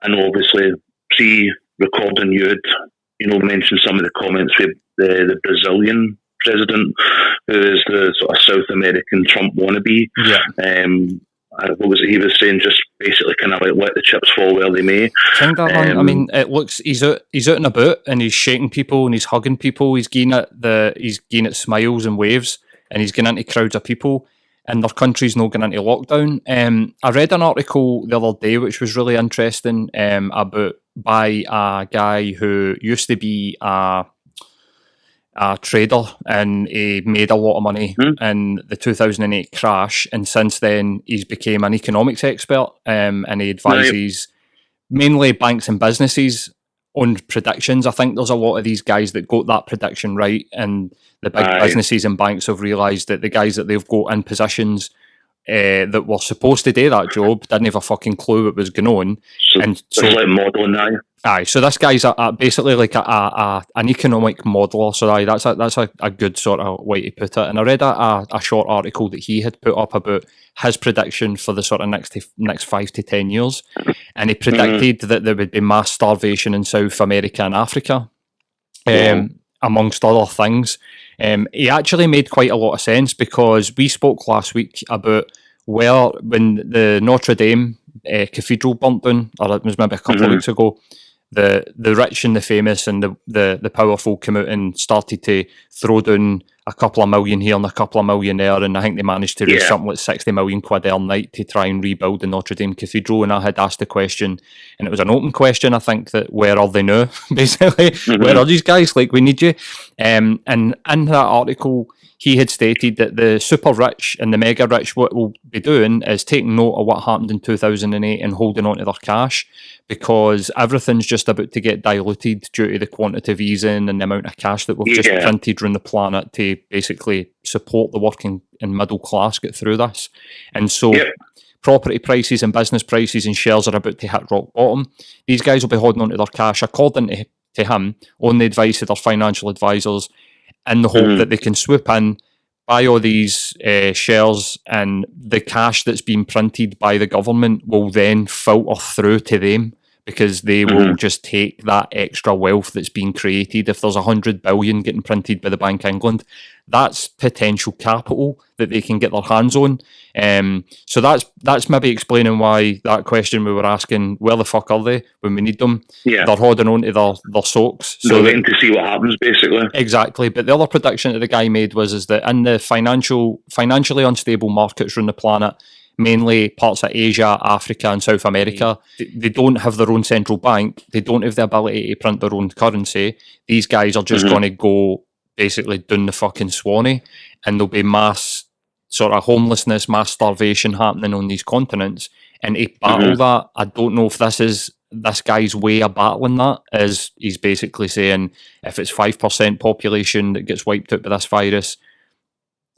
obviously, pre-recording, you had mentioned some of the comments with the Brazilian president, who is the sort of South American Trump wannabe. Yeah. What was it he was saying? Just basically kind of like let the chips fall where they may. I mean, it looks he's out and about, and he's shaking people and he's hugging people. He's getting at smiles and waves, and he's getting into crowds of people, and their country's not going into lockdown. I read an article the other day which was really interesting by a guy who used to be a trader, and he made a lot of money in the 2008 crash, and since then he's became an economics expert, and he advises mainly banks and businesses on predictions. I think there's a lot of these guys that got that prediction right, and the big businesses and banks have realised that the guys that they've got in positions that were supposed to do that job didn't have a fucking clue what was going on. So it's like modelling now. Aye, so this guy's basically like an economic modeller. So that's a good sort of way to put it. And I read a short article that he had put up about his prediction for the sort of next 5 to 10 years, and he predicted that there would be mass starvation in South America and Africa, amongst other things. He actually made quite a lot of sense, because we spoke last week about when the Notre Dame cathedral burnt down, or it was maybe a couple of weeks ago. The rich and the famous and the powerful came out and started to throw down a couple of million here and a couple of million there, and I think they managed to raise something like 60 million quid a night to try and rebuild the Notre Dame Cathedral. And I had asked the question, and it was an open question, I think, that where are they now? Basically, where are these guys? Like, we need you. And in that article, he had stated that the super rich and the mega rich, what will be doing is taking note of what happened in 2008 and holding on to their cash, because everything's just about to get diluted due to the quantitative easing and the amount of cash that we've just printed around the planet to basically support the working and middle class get through this. And so property prices and business prices and shares are about to hit rock bottom. These guys will be holding on to their cash, according to him, on the advice of their financial advisors, in the hope that they can swoop in, buy all these shares, and the cash that's been printed by the government will then filter through to them, because they will just take that extra wealth that's been created. If there's 100 billion getting printed by the Bank of England, that's potential capital that they can get their hands on. So that's maybe explaining why that question we were asking, where the fuck are they when we need them? They're holding on to their socks. So they're waiting to see what happens, basically. Exactly. But the other prediction that the guy made is that in the financially unstable markets around the planet, mainly parts of Asia, Africa and South America, they don't have their own central bank. They don't have the ability to print their own currency. These guys are just going to go basically down the fucking Swanee, and there'll be mass sort of homelessness, mass starvation happening on these continents. And to battle that, I don't know if this guy's way of battling that is he's basically saying, if it's 5% population that gets wiped out by this virus,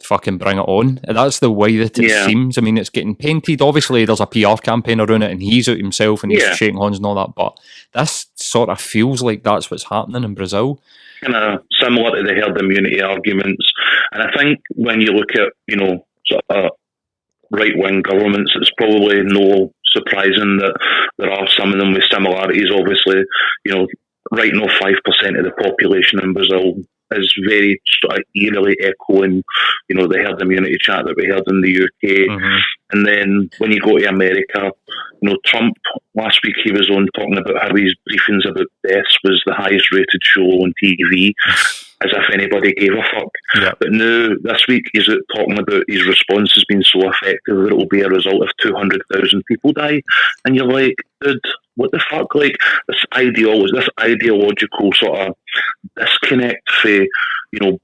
fucking bring it on. And that's the way that it seems. I mean, it's getting painted. Obviously, there's a PR campaign around it, and he's out himself and he's shaking hands and all that. But this sort of feels like that's what's happening in Brazil. Kind of similar to the herd immunity arguments. And I think when you look at, sort of right-wing governments, it's probably no surprising that there are some of them with similarities. Obviously, right now 5% of the population in Brazil is very sort of eerily echoing, the herd immunity chat that we heard in the UK. And then when you go to America, Trump, last week he was on talking about how his briefings about deaths was the highest rated show on TV, as if anybody gave a fuck. But now, this week, he's out talking about his response has been so effective that it will be a result of 200,000 people die. And you're like, dude, what the fuck? Like, this ideological sort of disconnect for,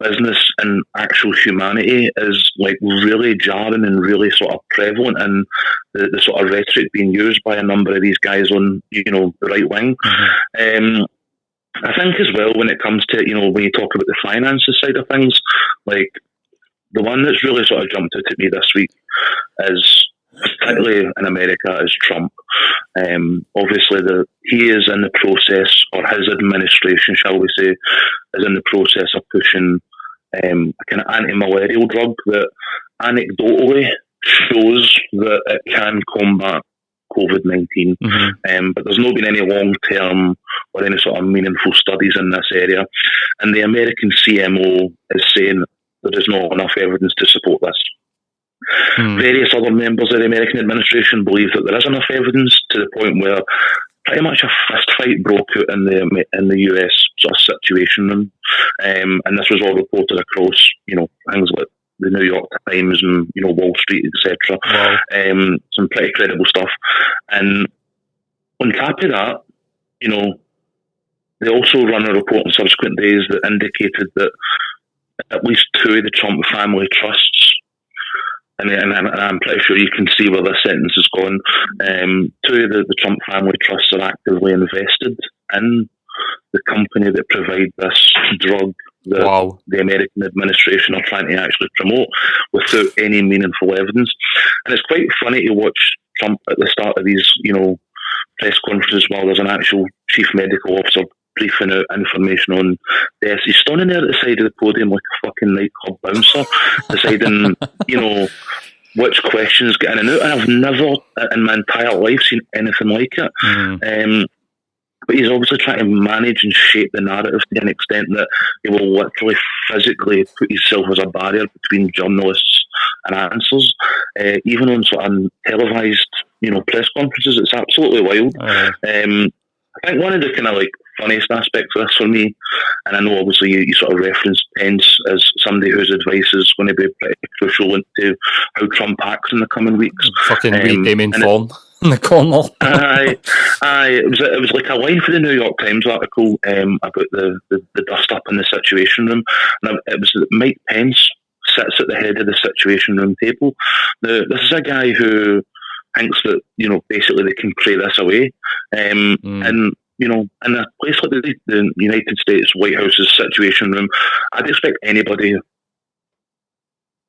business and actual humanity is like really jarring and really sort of prevalent in the sort of rhetoric being used by a number of these guys on, the right wing. I think as well, when it comes to, when you talk about the finances side of things, like the one that's really sort of jumped out at me this week is, particularly in America, is Trump. Obviously, he is in the process, or his administration, shall we say, is in the process of pushing a kind of anti-malarial drug that anecdotally shows that it can combat COVID-19, but there's not been any long-term or any sort of meaningful studies in this area. And the American CMO is saying there is not enough evidence to support this. Various other members of the American administration believe that there is enough evidence, to the point where pretty much a fist fight broke out in the US sort of situation room. And this was all reported across, things like the New York Times and Wall Street, etc. Wow. Some pretty credible stuff. And on top of that, they also ran a report in subsequent days that indicated that at least 2 of the Trump family trusts and I'm pretty sure you can see where this sentence is going. Two of the Trump family trusts are actively invested in the company that provide this drug that the American administration are trying to actually promote without any meaningful evidence. And it's quite funny to watch Trump at the start of these, press conferences while there's an actual chief medical officer briefing out information on this. He's standing there at the side of the podium like a fucking nightclub bouncer, deciding, which questions get in and out. And I've never in my entire life seen anything like it. But he's obviously trying to manage and shape the narrative to an extent that he will literally physically put himself as a barrier between journalists and answers, even on sort of televised, press conferences. It's absolutely wild. I think one of the kind of funniest aspects of this for me, and I know obviously you sort of referenced Pence as somebody whose advice is going to be pretty crucial into how Trump acts in the coming weeks. Fucking read Damien Thorne in the corner. It was like a line for the New York Times article about the dust up in the Situation Room, and it was that Mike Pence sits at the head of the Situation Room table. Now, this is a guy who thinks that basically they can pray this away, and in a place like the United States White House's Situation Room, I'd expect anybody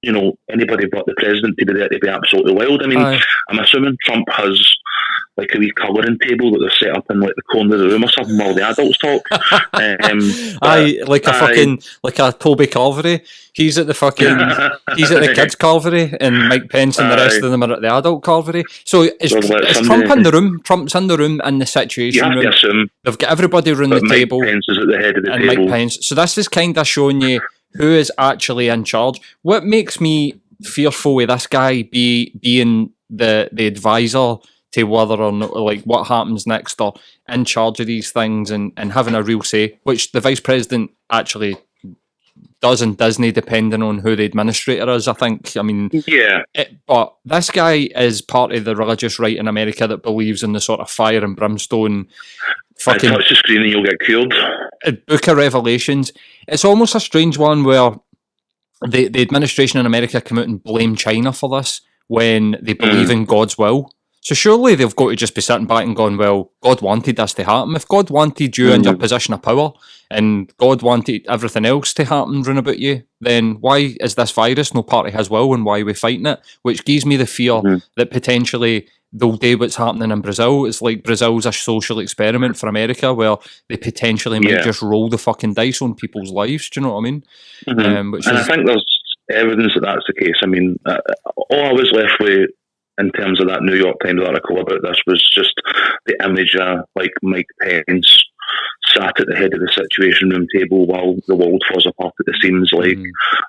but the president to be there to be absolutely wild. I mean, I'm assuming Trump has a wee colouring table that they've set up in the corner of the room or something while the adults talk. Like a Toby Calvary. He's at the kids' Calvary, and Mike Pence and the rest of them are at the adult Calvary. So is Trump in the room? Trump's in the room in the Situation Room. You have to assume. They've got everybody around the table. Mike Pence is at the head of the table. Mike Pence. So this is kind of showing you who is actually in charge. What makes me fearful with this guy being the advisor to whether or not, what happens next, or in charge of these things and having a real say, which the vice president actually does and doesn't, depending on who the administrator is, I think. I mean, yeah. But this guy is part of the religious right in America that believes in the sort of fire and brimstone fucking... touch the screen and you'll get killed. Book of Revelations. It's almost a strange one where the administration in America come out and blame China for this when they believe in God's will. So surely they've got to just be sitting back and going, well, God wanted this to happen. If God wanted you in your position of power and God wanted everything else to happen round about you, then why is this virus no part of his will and why are we fighting it? Which gives me the fear that potentially they'll do what's happening in Brazil. It's like Brazil's a social experiment for America where they potentially might just roll the fucking dice on people's lives. Do you know what I mean? I think there's evidence that that's the case. I mean, all I was left with in terms of that New York Times article about this was just the image of Mike Pence sat at the head of the Situation Room table while the world falls apart at the seams. I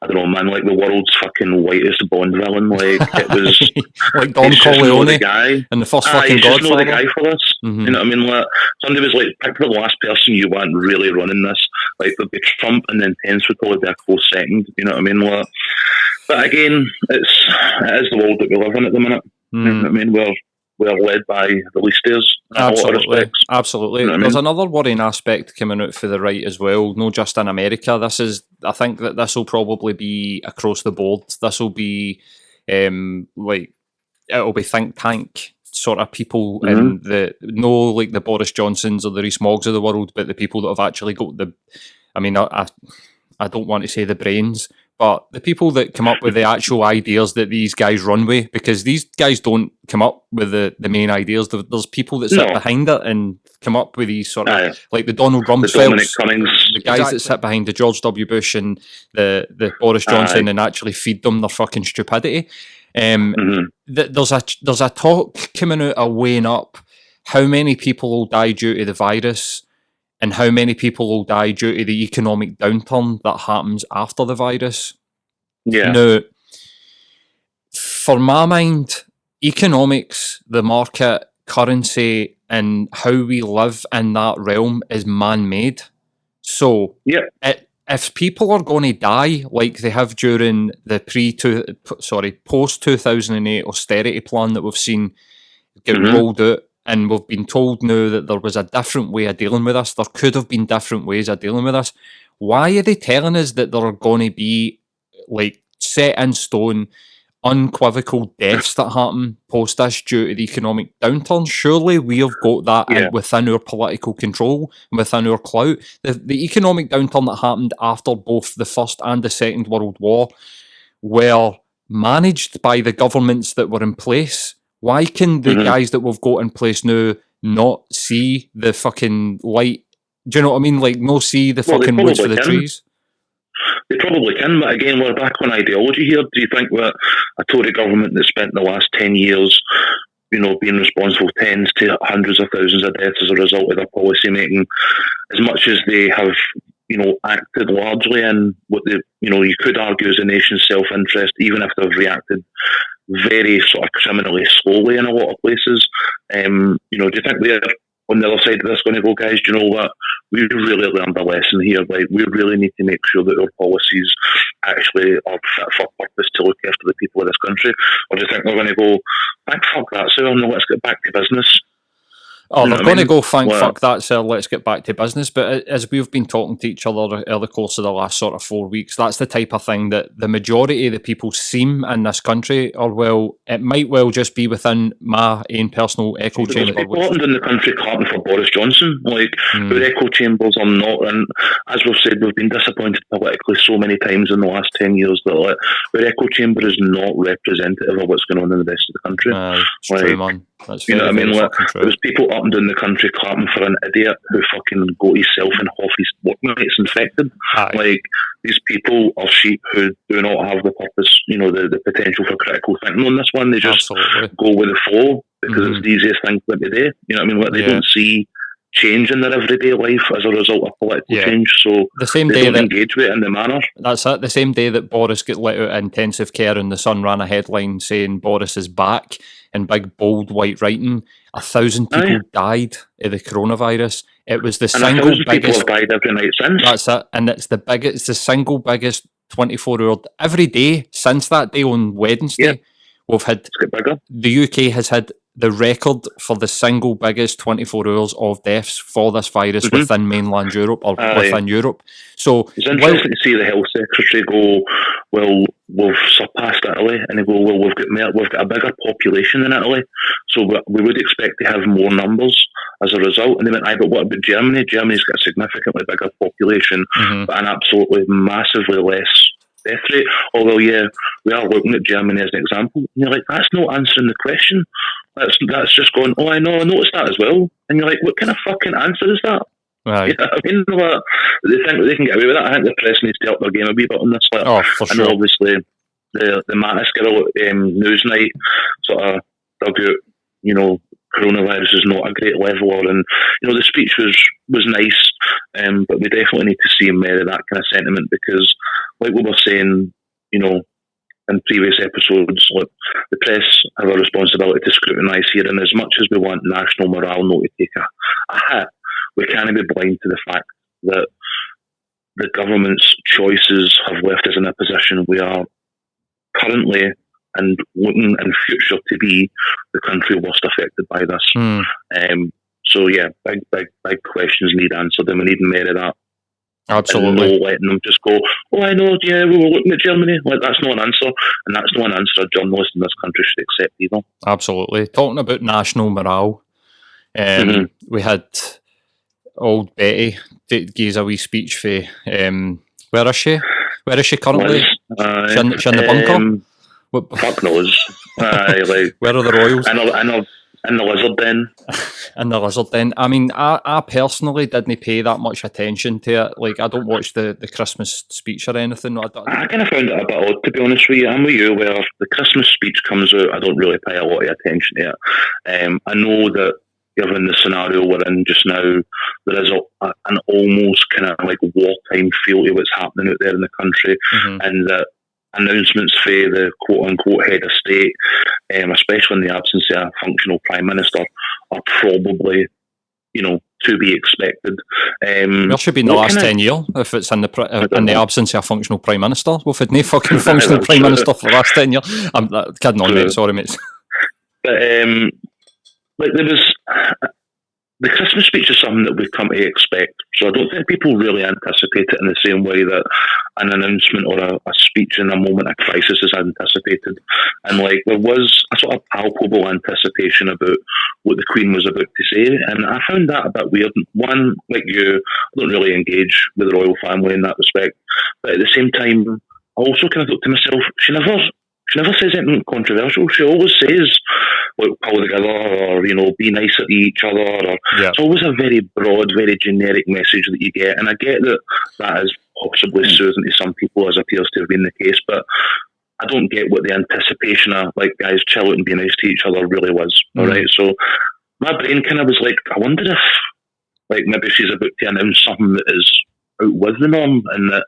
don't know, man, the world's fucking whitest Bond villain. It was like Don Corleone, the guy, and the first fucking Godfather. The guy for this. You know what I mean? Somebody was pick the last person you want really running this. There'd be Trump, and then Pence would probably be a close second. You know what I mean? But again, it is the world that we live in at the minute. You know what I mean? We're led by the leasters. Absolutely. There's another worrying aspect coming out for the right as well, not just in America. I think that this will probably be across the board. This will be it'll be think tank sort of people in the Boris Johnsons or the Rees Moggs of the world, but the people that have actually got I don't want to say the brains, but the people that come up with the actual ideas that these guys run with, because these guys don't come up with the main ideas. There's people that sit behind it and come up with these sort of, like the Donald Rumsfelds, the guys that sit behind the George W. Bush and the Boris Johnson and actually feed them their fucking stupidity. There's a talk coming out of weighing up how many people will die due to the virus and how many people will die due to the economic downturn that happens after the virus. Yeah. Now, for my mind, economics, the market, currency, and how we live in that realm is man-made. So, if people are going to die like they have during the post-2008 austerity plan that we've seen get rolled out, and we've been told now that there was a different way of dealing with this. There could have been different ways of dealing with this. Why are they telling us that there are going to be set in stone unequivocal deaths that happen post this due to the economic downturn. Surely we have got that within our political control and within our clout. The economic downturn that happened after both the First and the Second World War were managed by the governments that were in place. Why can the guys that we've got in place now not see the fucking light? Do you know what I mean? Like, no see the fucking woods for the trees? They probably can, but again, we're back on ideology here. Do you think that a Tory government that spent the last 10 years, being responsible for tens to hundreds of thousands of deaths as a result of their policy making, as much as they have, acted largely in what you could argue is the nation's self-interest, even if they've reacted very sort of criminally slowly in a lot of places, do you think they're on the other side of this going to go, guys, do you know what? We really learned a lesson here. Like, we really need to make sure that our policies actually are fit for purpose to look after the people of this country. Or do you think they're going to go, thank fuck that, so no, let's get back to business? Oh, they're going to go, fuck that, sir, let's get back to business. But as we've been talking to each other over the course of the last sort of 4 weeks, that's the type of thing that the majority of the people seem in this country are, well, it might well just be within my own personal echo chamber. There's people in the country clapping for Boris Johnson. Like, our echo chambers are not, and as we've said, we've been disappointed politically so many times in the last 10 years that our echo chamber is not representative of what's going on in the rest of the country. It's true, man. That's very, what I mean? Like, true. There's people up and down the country clapping for an idiot who fucking got himself and half his workmates infected. Aye. Like, these people are sheep who do not have the purpose, the potential for critical thinking on this one. They just go with the flow because it's the easiest thing for them to do. You know what I mean? Like, they don't see change in their everyday life as a result of political change, so the same they day don't that, engage with it in the manner. That's it. The same day that Boris got let out of intensive care and the Sun ran a headline saying Boris is back in big bold white writing, 1,000 people died of the coronavirus. It was the single 1,000 biggest. People have died every night since. That's it, and it's the single biggest 24-hour every day since that day on Wednesday. We've had the UK has had the record for the single biggest 24 hours of deaths for this virus within mainland Europe or within Europe. So it's interesting to see the health secretary go, well, we've surpassed Italy, and they go, well, we've got a bigger population than Italy, so we would expect to have more numbers as a result. And they went, but what about Germany? Germany's got a significantly bigger population, but an absolutely massively less death rate. Oh, well, yeah, we are looking at Germany as an example. And you're like, that's not answering the question. That's just going, I noticed that as well. And you're like, what kind of fucking answer is that? Right. I mean, they think they can get away with that. I think the press needs to up their game a wee bit on this. For sure. And obviously, the Mattis girl Newsnight sort of dug out, coronavirus is not a great leveler, and the speech was nice, but we definitely need to see more of that kind of sentiment, because, like we were saying, in previous episodes, the press have a responsibility to scrutinise here, and as much as we want national morale not to take a hit, we can't be blind to the fact that the government's choices have left us in a position we are currently and looking in future to be the country worst affected by this. So yeah, big questions need answered, and we need more of that. Absolutely. And no letting them just go, I know, yeah, we were looking at Germany. Like, that's not an answer, and that's not an answer a journalist in this country should accept either. Absolutely. Talking about national morale, we had old Betty gives a wee speech for, where is she? Where is she currently? She in the bunker? Fuck knows. Where are the royals? In the lizard den. In the lizard den. I mean, I personally didn't pay that much attention to it. Like, I don't watch the Christmas speech or anything. I kind of found it a bit odd, to be honest with you. I'm with you, where the Christmas speech comes out, I don't really pay a lot of attention to it. I know that given the scenario we're in just now, there is an almost kind of like wartime feel to what's happening out there in the country, and that announcements for the quote-unquote head of state, especially in the absence of a functional prime minister, are probably, to be expected. There should be in the last 10 years if it's in the absence of a functional prime minister. We've had no fucking functional prime minister for the last 10 years. I'm kidding on, mate. Sorry, mate. But like, there the Christmas speech is something that we've come to expect. So I don't think people really anticipate it in the same way that an announcement or a speech in a moment of crisis is anticipated. And like there was a sort of palpable anticipation about what the Queen was about to say. And I found that a bit weird. One, like you, I don't really engage with the royal family in that respect. But at the same time, I also kind of thought to myself, she never says anything controversial. She always says, like, pull together, or, you know, be nice to each other. Or, It's always a very broad, very generic message that you get. And I get that is possibly soothing to some people, as appears to have been the case. But I don't get what the anticipation of, like, guys, chill out and be nice to each other really was. All right. So my brain kind of was like, I wonder if, like, maybe she's about to announce something that is out with the norm, and that,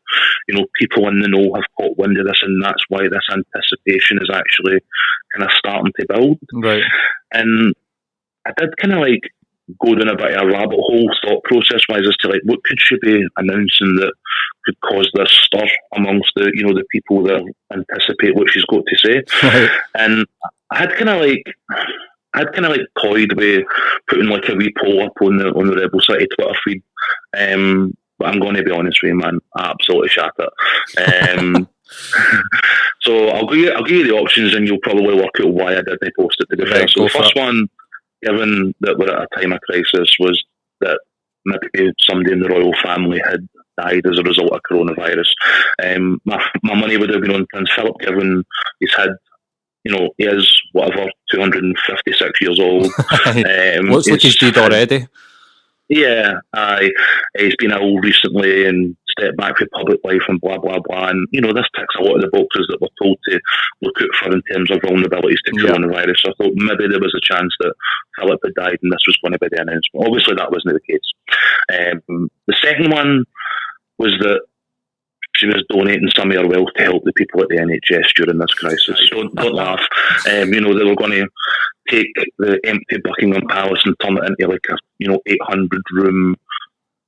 you know, people in the know have caught wind of this, and that's why this anticipation is actually kind of starting to build. Right. And I did kind of like go down a bit of a rabbit hole thought process wise as to like what could she be announcing that could cause this stir amongst the, you know, the people that anticipate what she's got to say. Right. And I had kind of like toyed with putting like a wee poll up on the Rebel City Twitter feed. But I'm going to be honest with you, man. I absolutely shat it. So I'll give you the options, and you'll probably work out why I didn't post it. To be fair, so the first one, given that we're at a time of crisis, was that maybe somebody in the royal family had died as a result of coronavirus. My money would have been on Prince Philip, given he's had, you know, he is whatever 256 years old. Looks like he's dead already. Yeah, he's been ill recently and stepped back from public life and blah, blah, blah. And, you know, this ticks a lot of the boxes that we're told to look out for in terms of vulnerabilities to coronavirus. So I thought maybe there was a chance that Philip had died and this was going to be the announcement. Obviously, that wasn't the case. The second one was that she was donating some of her wealth to help the people at the NHS during this crisis. Don't laugh. You know, they were going to take the empty Buckingham Palace and turn it into like a, you know, 800-room,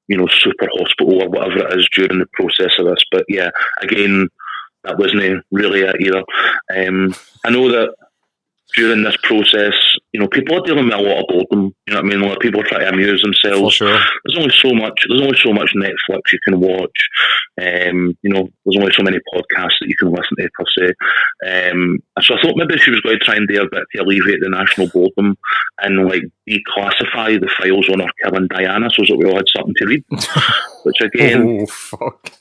you know, super hospital or whatever it is during the process of this. But yeah, again, that wasn't really it either. I know that during this process, you know, people are dealing with a lot of boredom. You know what I mean? A lot of people try to amuse themselves. For sure. There's only so much Netflix you can watch. You know, there's only so many podcasts that you can listen to per se. So I thought maybe she was going to try and do a bit to alleviate the national boredom and like declassify the files on her killing Diana so that we all had something to read. Which again, oh fuck.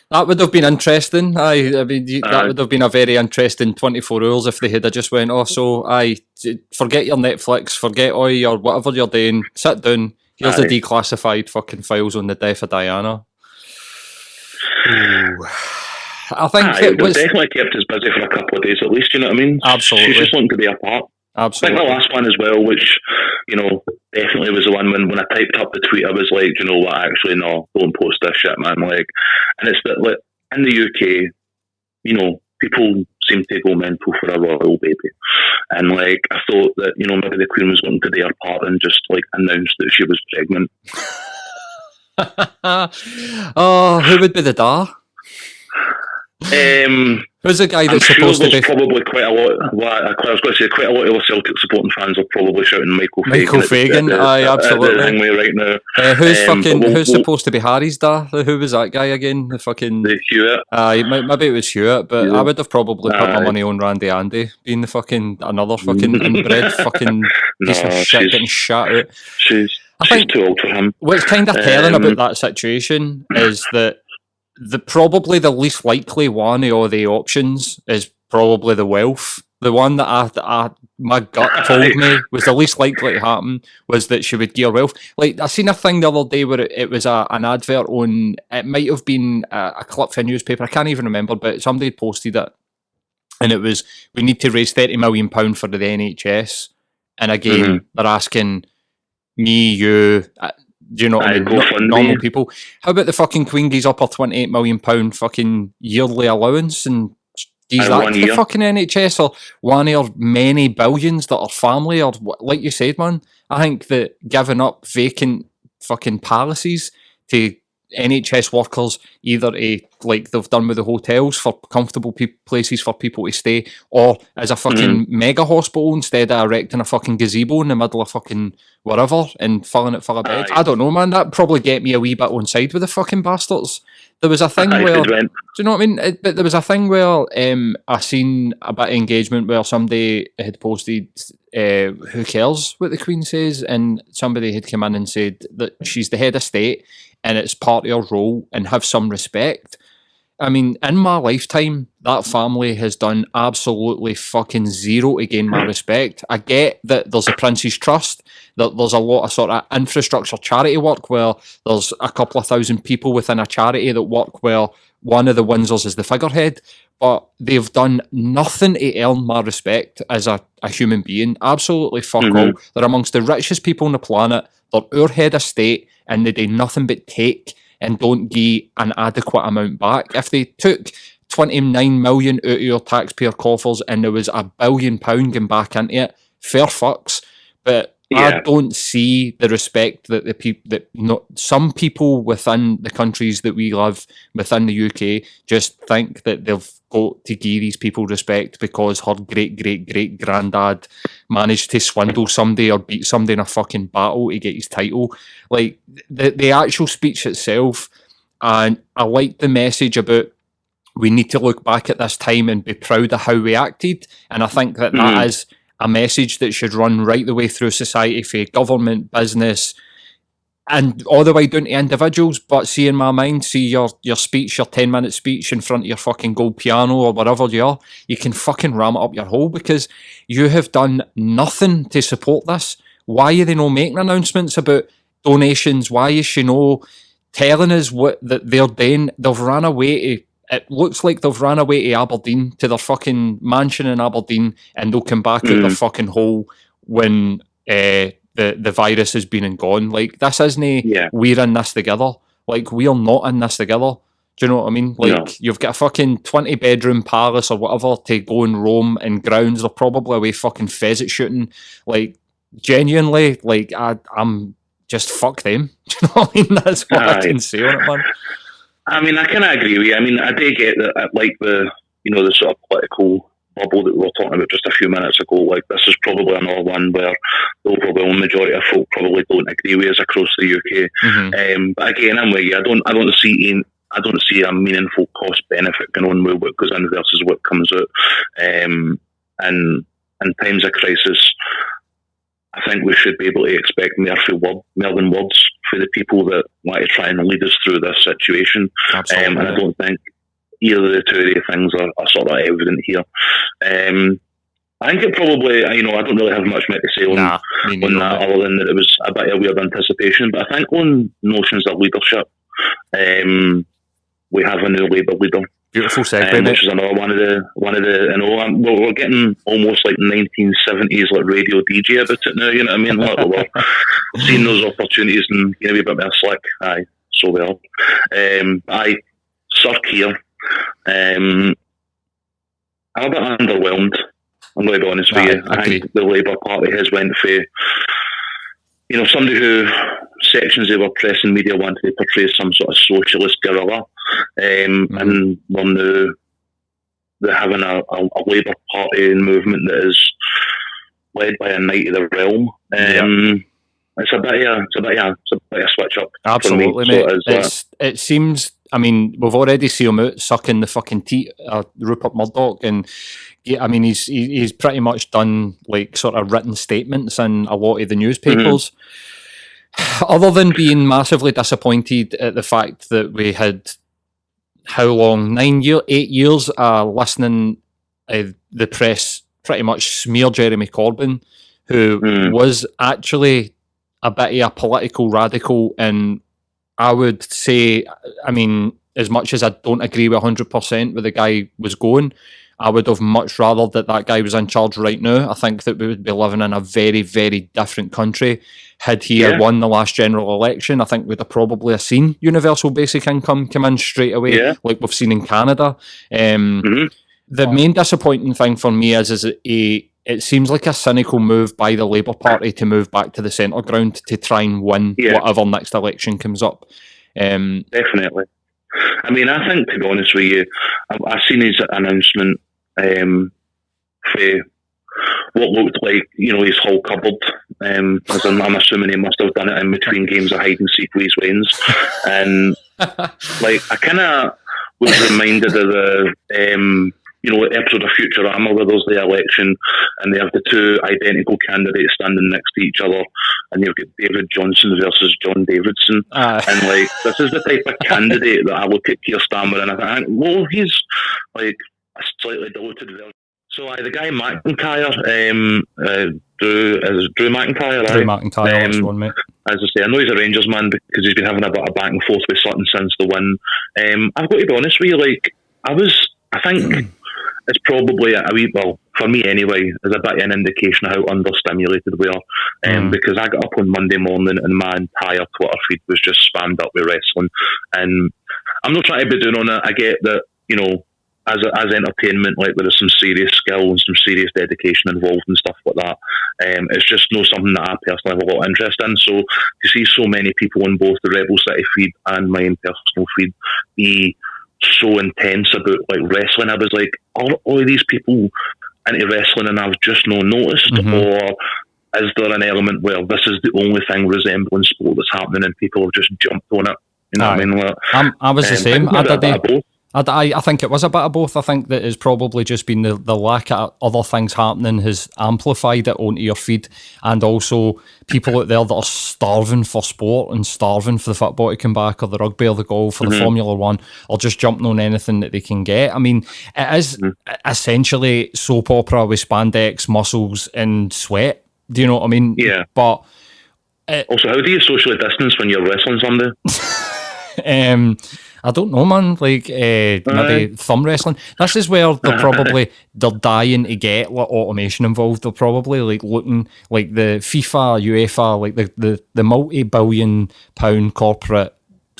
That would have been interesting. That would have been a very interesting 24 hours if they had just went, forget your Netflix, forget all your whatever you're doing, sit down, here's the declassified fucking files on the death of Diana. I think it was definitely kept us busy for a couple of days at least, you know what I mean? Absolutely. She's just wanting to be a part. Absolutely. I think the last one as well, which, you know, definitely was the one when I typed up the tweet, I was like, you know what, actually, no, don't post this shit, man. Like, and it's that, like, in the UK, you know, people seem to go mental for a royal baby. And, like, I thought that, you know, maybe the Queen was going to do her part and just, like, announce that she was pregnant. Oh, who would be the da? Who's the guy that's supposed to be? Probably quite a lot. I was going to say quite a lot of the Celtic supporting fans are probably shouting Michael Fagan. Michael Fagan, absolutely. Right now. Who's supposed to be Harry's da? Who was that guy again? The Hewitt. Maybe it was Hewitt, but I would have probably put my money on Randy Andy being the fucking another fucking inbred fucking piece of shit getting shot out. She's too old for him. What's kind of telling about that situation is that probably the least likely one of all the options is probably the wealth. The one that my gut told me was the least likely to happen was that she would gear wealth. Like, I seen a thing the other day where it was an advert on, it might have been a clip for a newspaper, I can't even remember, but somebody had posted it. And it was, we need to raise £30 million for the NHS. And again, they're asking me, you... do you know what I mean? Normal people. How about the fucking Queen gives up her £28 million fucking yearly allowance and gives that to the fucking NHS, or one of her many billions that her family, or like you said, man, I think that giving up vacant fucking palaces to NHS workers, either to like they've done with the hotels for comfortable places for people to stay, or as a fucking mega hospital instead of erecting a fucking gazebo in the middle of fucking wherever and filling it full of beds. I don't know, man. That probably get me a wee bit on side with the fucking bastards. There was a thing where, do you know what I mean? But there was a thing where I seen a bit of engagement where somebody had posted, who cares what the Queen says, and somebody had come in and said that she's the head of state and it's part of her role and have some respect. I mean, in my lifetime, that family has done absolutely fucking zero to gain my respect. I get that there's a Prince's Trust, that there's a lot of sort of infrastructure charity work where there's a couple of thousand people within a charity that work where one of the Windsors is the figurehead, but they've done nothing to earn my respect as a human being. Absolutely fuck all. They're amongst the richest people on the planet. They're our head of state and they do nothing but take and don't give an adequate amount back. If they took 29 million out of your taxpayer coffers and there was £1 billion going back into it, fair fucks. But I don't see the respect that some people within the countries that we live within the UK just think that they've got to give these people respect because her great granddad managed to swindle somebody or beat somebody in a fucking battle to get his title. Like the actual speech itself, and I like the message about we need to look back at this time and be proud of how we acted, and I think that that is a message that should run right the way through society for government, business, and all the way down to individuals. But see, in my mind, see your speech, your 10-minute speech in front of your fucking gold piano or whatever you are, you can fucking ram it up your hole because you have done nothing to support this. Why are they not making announcements about donations? Why is she no telling us what that they're doing? They've ran away to... It looks like they've ran away to Aberdeen, to their fucking mansion in Aberdeen, and they'll come back out their fucking hole when the virus has been and gone. Like, this isn't we're in this together. Like, we're not in this together. Do you know what I mean? Like, you've got a fucking 20-bedroom palace or whatever to go and roam in grounds. They're probably away fucking pheasant shooting. Like, genuinely, like, I'm just fuck them. Do you know what I mean? That's what I can say on it, man. I mean, I kind of agree with you. I mean, I do get that, like the sort of political bubble that we were talking about just a few minutes ago. Like, this is probably another one where the overwhelming majority of folk probably don't agree with us across the UK. But again, I'm with you. I don't see a meaningful cost benefit going on with what goes in versus what comes out. And in times of crisis, I think we should be able to expect more than words for the people that want to try and lead us through this situation. And I don't think either of the two of these things are sort of evident here. I think it probably, I don't really have much more to say on that, other than that it was a bit of weird anticipation. But I think on notions of leadership, we have a new Labour leader. Beautiful segue, which is another one of the we're getting almost like 1970s like radio DJ about it now. You know what I mean? Like, we're seeing those opportunities and a bit more slick. Aye, so well. Sir Keir. I'm a bit underwhelmed. I'm going to be honest with you. I think the Labour Party has went for somebody who sections of our press and media wanted to portray some sort of socialist guerrilla, and we're now they're having a Labour Party movement that is led by a knight of the realm. It's a bit of a switch up. Absolutely, for me. mate. It seems. I mean, we've already seen him out sucking the fucking teat Rupert Murdoch, and I mean, he's pretty much done like sort of written statements in a lot of the newspapers. Other than being massively disappointed at the fact that we had how long 8 years listening the press pretty much smear Jeremy Corbyn, who was actually a bit of a political radical, and I would say, I mean, as much as I don't agree with 100% where the guy was going, I would have much rather that guy was in charge right now. I think that we would be living in a very, very different country had he won the last general election. I think we'd have probably seen universal basic income come in straight away, like we've seen in Canada. The main disappointing thing for me is it seems like a cynical move by the Labour Party to move back to the centre ground to try and win whatever next election comes up. Definitely. I mean, I think, to be honest with you, I've seen his announcement for what looked like, his whole cupboard. As I'm assuming he must have done it in between games of hide and seek with his wins. And I kind of was reminded of the episode of Futurama where there's the election and they have the two identical candidates standing next to each other, and you've got David Johnson versus John Davidson. And this is the type of candidate that I look at Keir Starmer and I think, well, he's like a slightly diluted version. So the guy McIntyre, Drew McIntyre, right? Drew McIntyre, that's one, mate. As I say, I know he's a Rangers man because he's been having a bit of back and forth with Sutton since the win. I've got to be honest with you, I think it's probably for me anyway, is a bit of an indication of how understimulated we are. Because I got up on Monday morning and my entire Twitter feed was just spammed up with wrestling. And I'm not trying to be doing on it. I get that, as entertainment, there is some serious skill and some serious dedication involved and stuff like that. It's just not something that I personally have a lot of interest in. So to see so many people on both the Rebel City feed and my own personal feed be so intense about wrestling, I was like, all of these people into wrestling and I've just not noticed, or is there an element where this is the only thing resembling sport that's happening and people have just jumped on it? You know what I mean? I was the same. I think it was a bit of both. I think that it's probably just been the lack of other things happening has amplified it onto your feed, and also people out there that are starving for sport and starving for the football to come back, or the rugby or the golf or the Formula One, or just jumping on anything that they can get. I mean, it is essentially soap opera with spandex, muscles and sweat. Do you know what I mean? Yeah. But also, how do you socially distance when you're wrestling somebody? I don't know, man. Maybe thumb wrestling. This is where they're dying to get automation involved. They're probably looking like the FIFA, UEFA, the multi-billion-pound corporate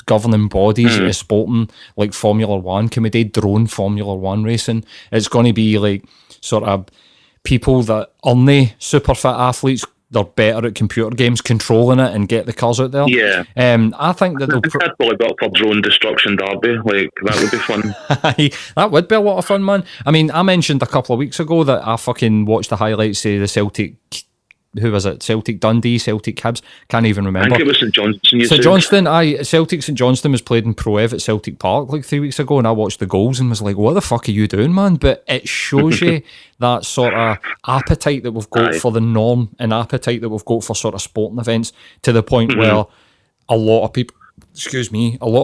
governing bodies is sporting Formula One. Can we do drone Formula One racing? It's going to be sort of people that aren't super fit athletes. They're better at computer games, controlling it and get the cars out there. Yeah. I think that they'll probably built for drone destruction derby. That would be fun. That would be a lot of fun, man. I mean, I mentioned a couple of weeks ago that I fucking watched the highlights of the Celtic. Who was it? Celtic Dundee, Celtic Hibs. Can't even remember. I think it was St Johnstone. St Johnstone. Celtic St Johnstone was played in Pro Ev at Celtic Park 3 weeks ago, and I watched the goals and was like, "What the fuck are you doing, man?" But it shows you that sort of appetite that we've got for the norm and appetite that we've got for sort of sporting events, to the point where a lot of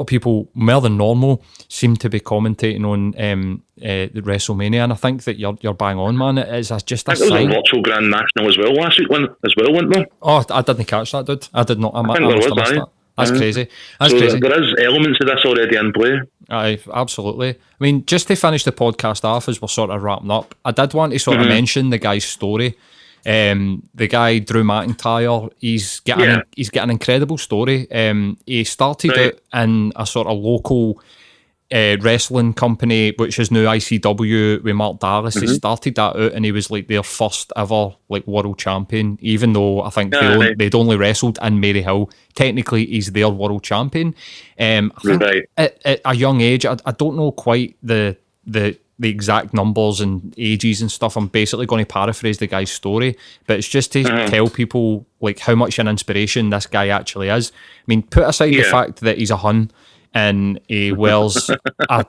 people more than normal seem to be commentating on the Wrestlemania, and I think that you're bang on, man. It is just a sign. There was a virtual Grand National as well last week, wasn't there? Oh, I didn't catch that, dude. I did not. I think there was that. That's crazy. Crazy. There is elements of this already in play. Aye, absolutely. I mean, just to finish the podcast off as we're sort of wrapping up, I did want to sort of mention the guy's story. The guy Drew McIntyre, he's got an incredible story. He started out in a sort of local wrestling company, which is now ICW with Mark Dallas. He started that out and he was their first ever world champion, even though I think they'd only wrestled in Maryhill. Technically he's their world champion. I think at a young age, I don't know quite the exact numbers and ages and stuff. I'm basically going to paraphrase the guy's story, but it's just to tell people how much an inspiration this guy actually is. I mean, put aside the fact that he's a Hun and he wears a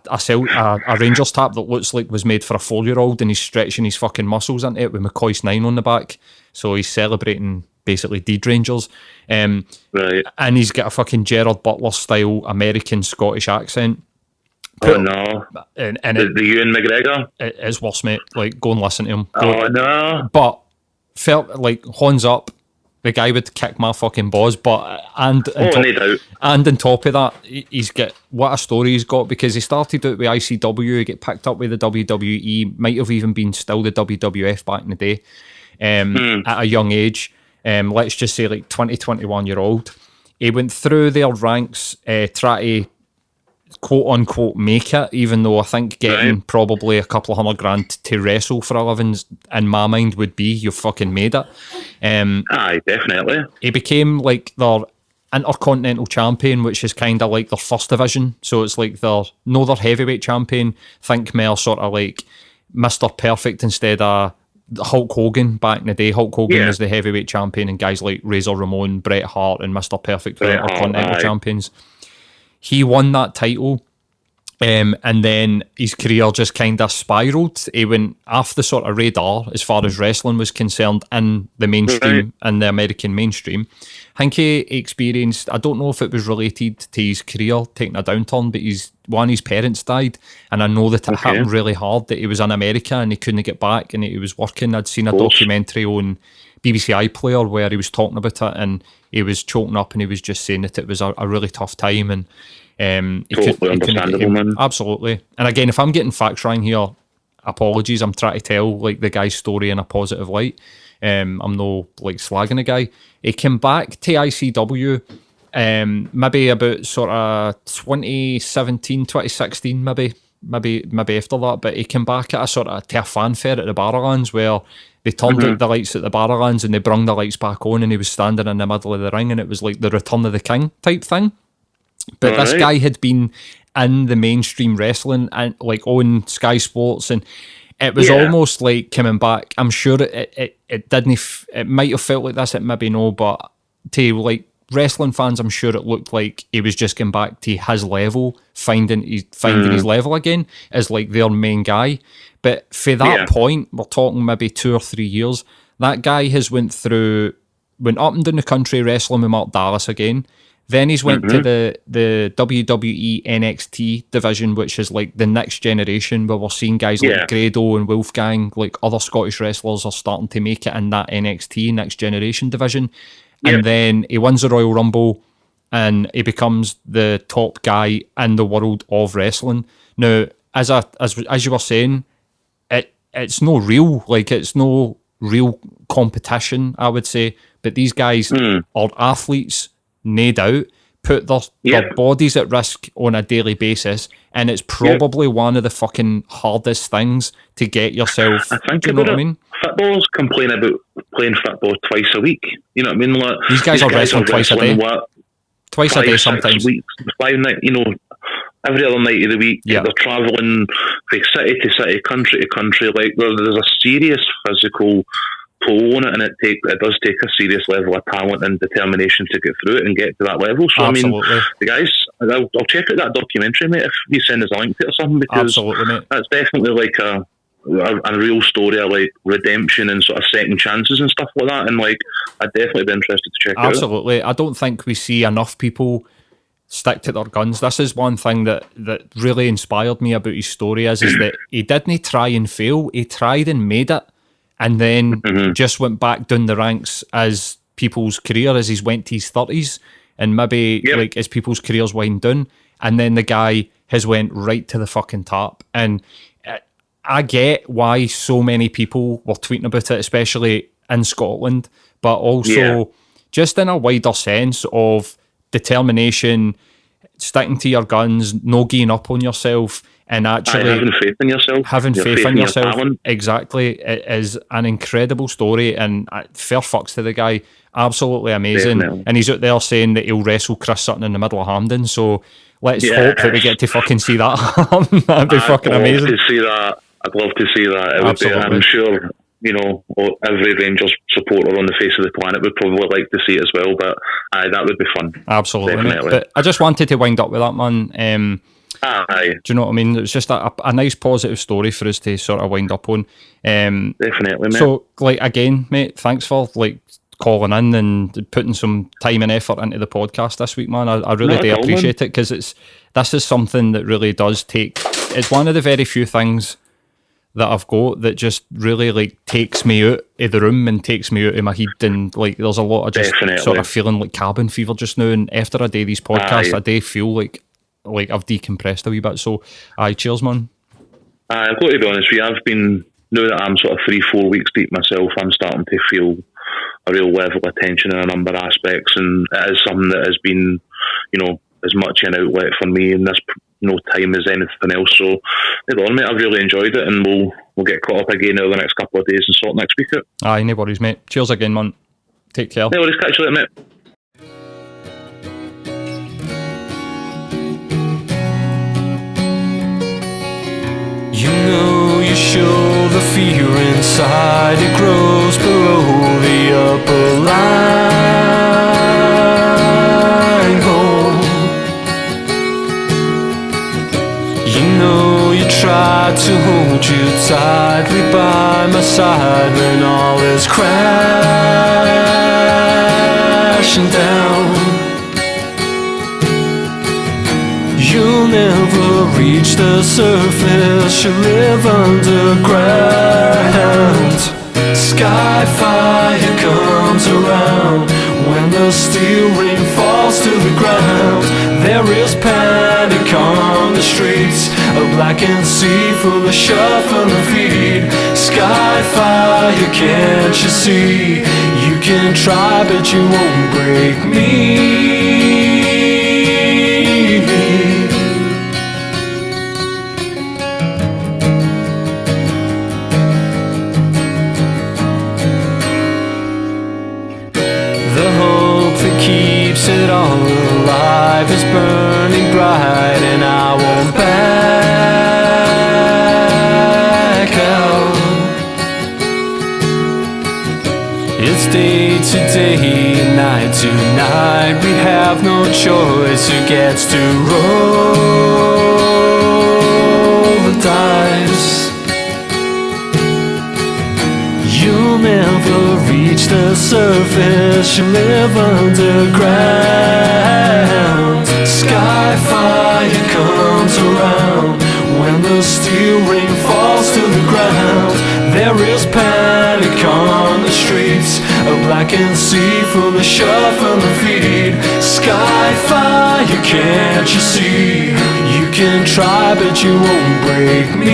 Rangers top that looks like was made for a 4-year-old, and he's stretching his fucking muscles into it with McCoy's 9 on the back, so he's celebrating basically Deed Rangers. And he's got a fucking Gerard Butler style American Scottish accent. No. And the Ewan McGregor? It is worse, mate. Go and listen to him. No. But felt horns up, the guy would kick my fucking balls. But no doubt. And on top of that, he's got what a story he's got, because he started out with ICW, he got picked up with the WWE, might have even been still the WWF back in the day, at a young age. Let's just say 20, 21-year-old. He went through their ranks, trying to quote unquote make it, even though I think getting probably a couple of $100,000 to wrestle for a living in my mind would be, you fucking made it. Aye, definitely. He became their Intercontinental Champion, which is kind of like their first division. So it's like their heavyweight champion. Think more sort of like Mr. Perfect instead of Hulk Hogan back in the day. Hulk Hogan was the heavyweight champion, and guys like Razor Ramon, Bret Hart, and Mr. Perfect were Intercontinental champions. He won that title, and then his career just kind of spiraled. He went off the sort of radar as far as wrestling was concerned in the mainstream, in the American mainstream. I think he experienced, I don't know if it was related to his career taking a downturn, but one of his parents died, and I know that it hit him really hard, that he was in America and he couldn't get back and he was working. I'd seen a documentary on BBC iPlayer where he was talking about it, and he was choking up and he was just saying that it was a really tough time. And totally understandable, man. Absolutely. And again, if I'm getting facts wrong here, apologies. I'm trying to tell like the guy's story in a positive light. I'm no like slagging the guy. He came back to ICW maybe about sort of 2017, 2016, maybe after that. But he came back at to a fanfare at the Barrowlands where they turned out the lights at the Barrowlands and they brung the lights back on, and he was standing in the middle of the ring, and it was like the Return of the King type thing. But this guy had been in the mainstream wrestling and like on Sky Sports, and it was almost like coming back. I'm sure it didn't. It might have felt like this. It maybe no, but to like wrestling fans, I'm sure it looked like he was just getting back to his level, finding his level again as like their main guy. But for that point, we're talking maybe 2 or 3 years. That guy has went up and down the country wrestling with Mark Dallas again. Then he's went to the WWE NXT division, which is like the next generation, where we're seeing guys like Grado and Wolfgang, like other Scottish wrestlers are starting to make it in that NXT next generation division. And then he wins the Royal Rumble and he becomes the top guy in the world of wrestling. Now, as you were saying, it's no real competition, I would say. But these guys are athletes, no doubt, put their bodies at risk on a daily basis, and it's probably one of the fucking hardest things to get yourself. I think do you know what I mean? Footballers complain about playing football twice a week. You know what I mean? Like, these guys are wrestling twice a day. Twice a day sometimes. Weeks, 5 nights, every other night of the week. They're travelling from city to city, country to country. Like there's a serious physical toll on it, and it does take a serious level of talent and determination to get through it and get to that level. So Absolutely. I mean, the guys, I'll check out that documentary, mate, if you send us a link to it or something, because that's definitely like a real story of like redemption and sort of second chances and stuff like that. And like, I'd definitely be interested to check it out. Absolutely. I don't think we see enough people stick to their guns. This is one thing that really inspired me about his story is that he didn't try and fail. He tried and made it, and then just went back down the ranks as people's career as he's went to his 30s, and maybe like as people's careers wind down, and then the guy has went right to the fucking top. And I get why so many people were tweeting about it, especially in Scotland, but also just in a wider sense of determination, sticking to your guns, no giving up on yourself, and actually having faith in yourself. Having faith in yourself. Exactly. It is an incredible story, and fair fucks to the guy. Absolutely amazing. Definitely. And he's out there saying that he'll wrestle Chris Sutton in the middle of Hampden, so let's hope that we get to fucking see that. That'd be fucking amazing. I'd love to see that. It would be, I'm sure, every Rangers supporter on the face of the planet would probably like to see it as well, but that would be fun. Absolutely. But I just wanted to wind up with that, man. Do you know what I mean? It was just a nice positive story for us to sort of wind up on. Definitely, mate. So, like, again, mate, thanks for like calling in and putting some time and effort into the podcast this week, man. I really do appreciate it, because this is something that really does take. It's one of the very few things that I've got that just really like takes me out of the room and takes me out of my head, and like there's a lot of just sort of feeling like cabin fever just now, and after a day of these podcasts I do feel like I've decompressed a wee bit. So cheers, man. I've got to be honest with you, I've been, now that I'm sort of 3-4 weeks deep myself, I'm starting to feel a real level of tension in a number of aspects, and it is something that has been, as much an outlet for me in this time as anything else. So, mate, I've really enjoyed it, and we'll get caught up again over the next couple of days and sort next week out. No worries, mate. Cheers again, man. Take care. No worries, catch you later, mate. You know you show the fear inside, it grows below the upper line. Oh, you know you tried to hold you tightly by my side when all is crashing down. You'll never reach the surface, you live underground. Sky fire comes around when the steel ring falls to the ground. There is panic on the streets, a blackened sea full of shuffling feet. Sky fire, can't you see? You can try but you won't break me. Keeps it all alive is burning bright, and I won't back out. It's day to day, night to night. We have no choice who gets to roll the dice. You'll never reach the surface, you live underground. Sky fire comes around when the steel ring falls to the ground. There is panic on the streets, a blackened sea full of shuffling feet. Sky fire, can't you see? You can try but you won't break me.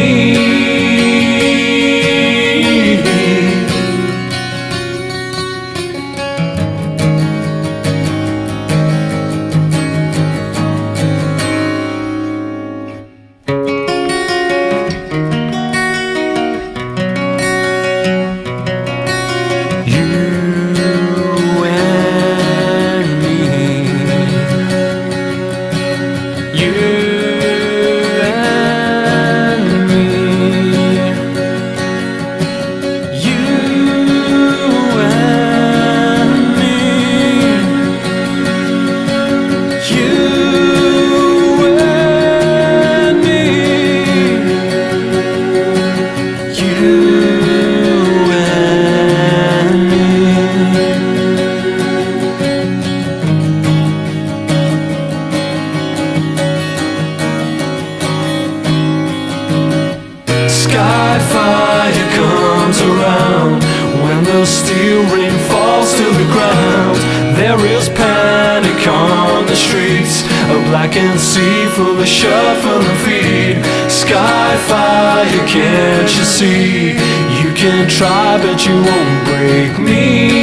Blackened sea full of shuffling feet. Sky fire, can't you see? You can try but you won't break me.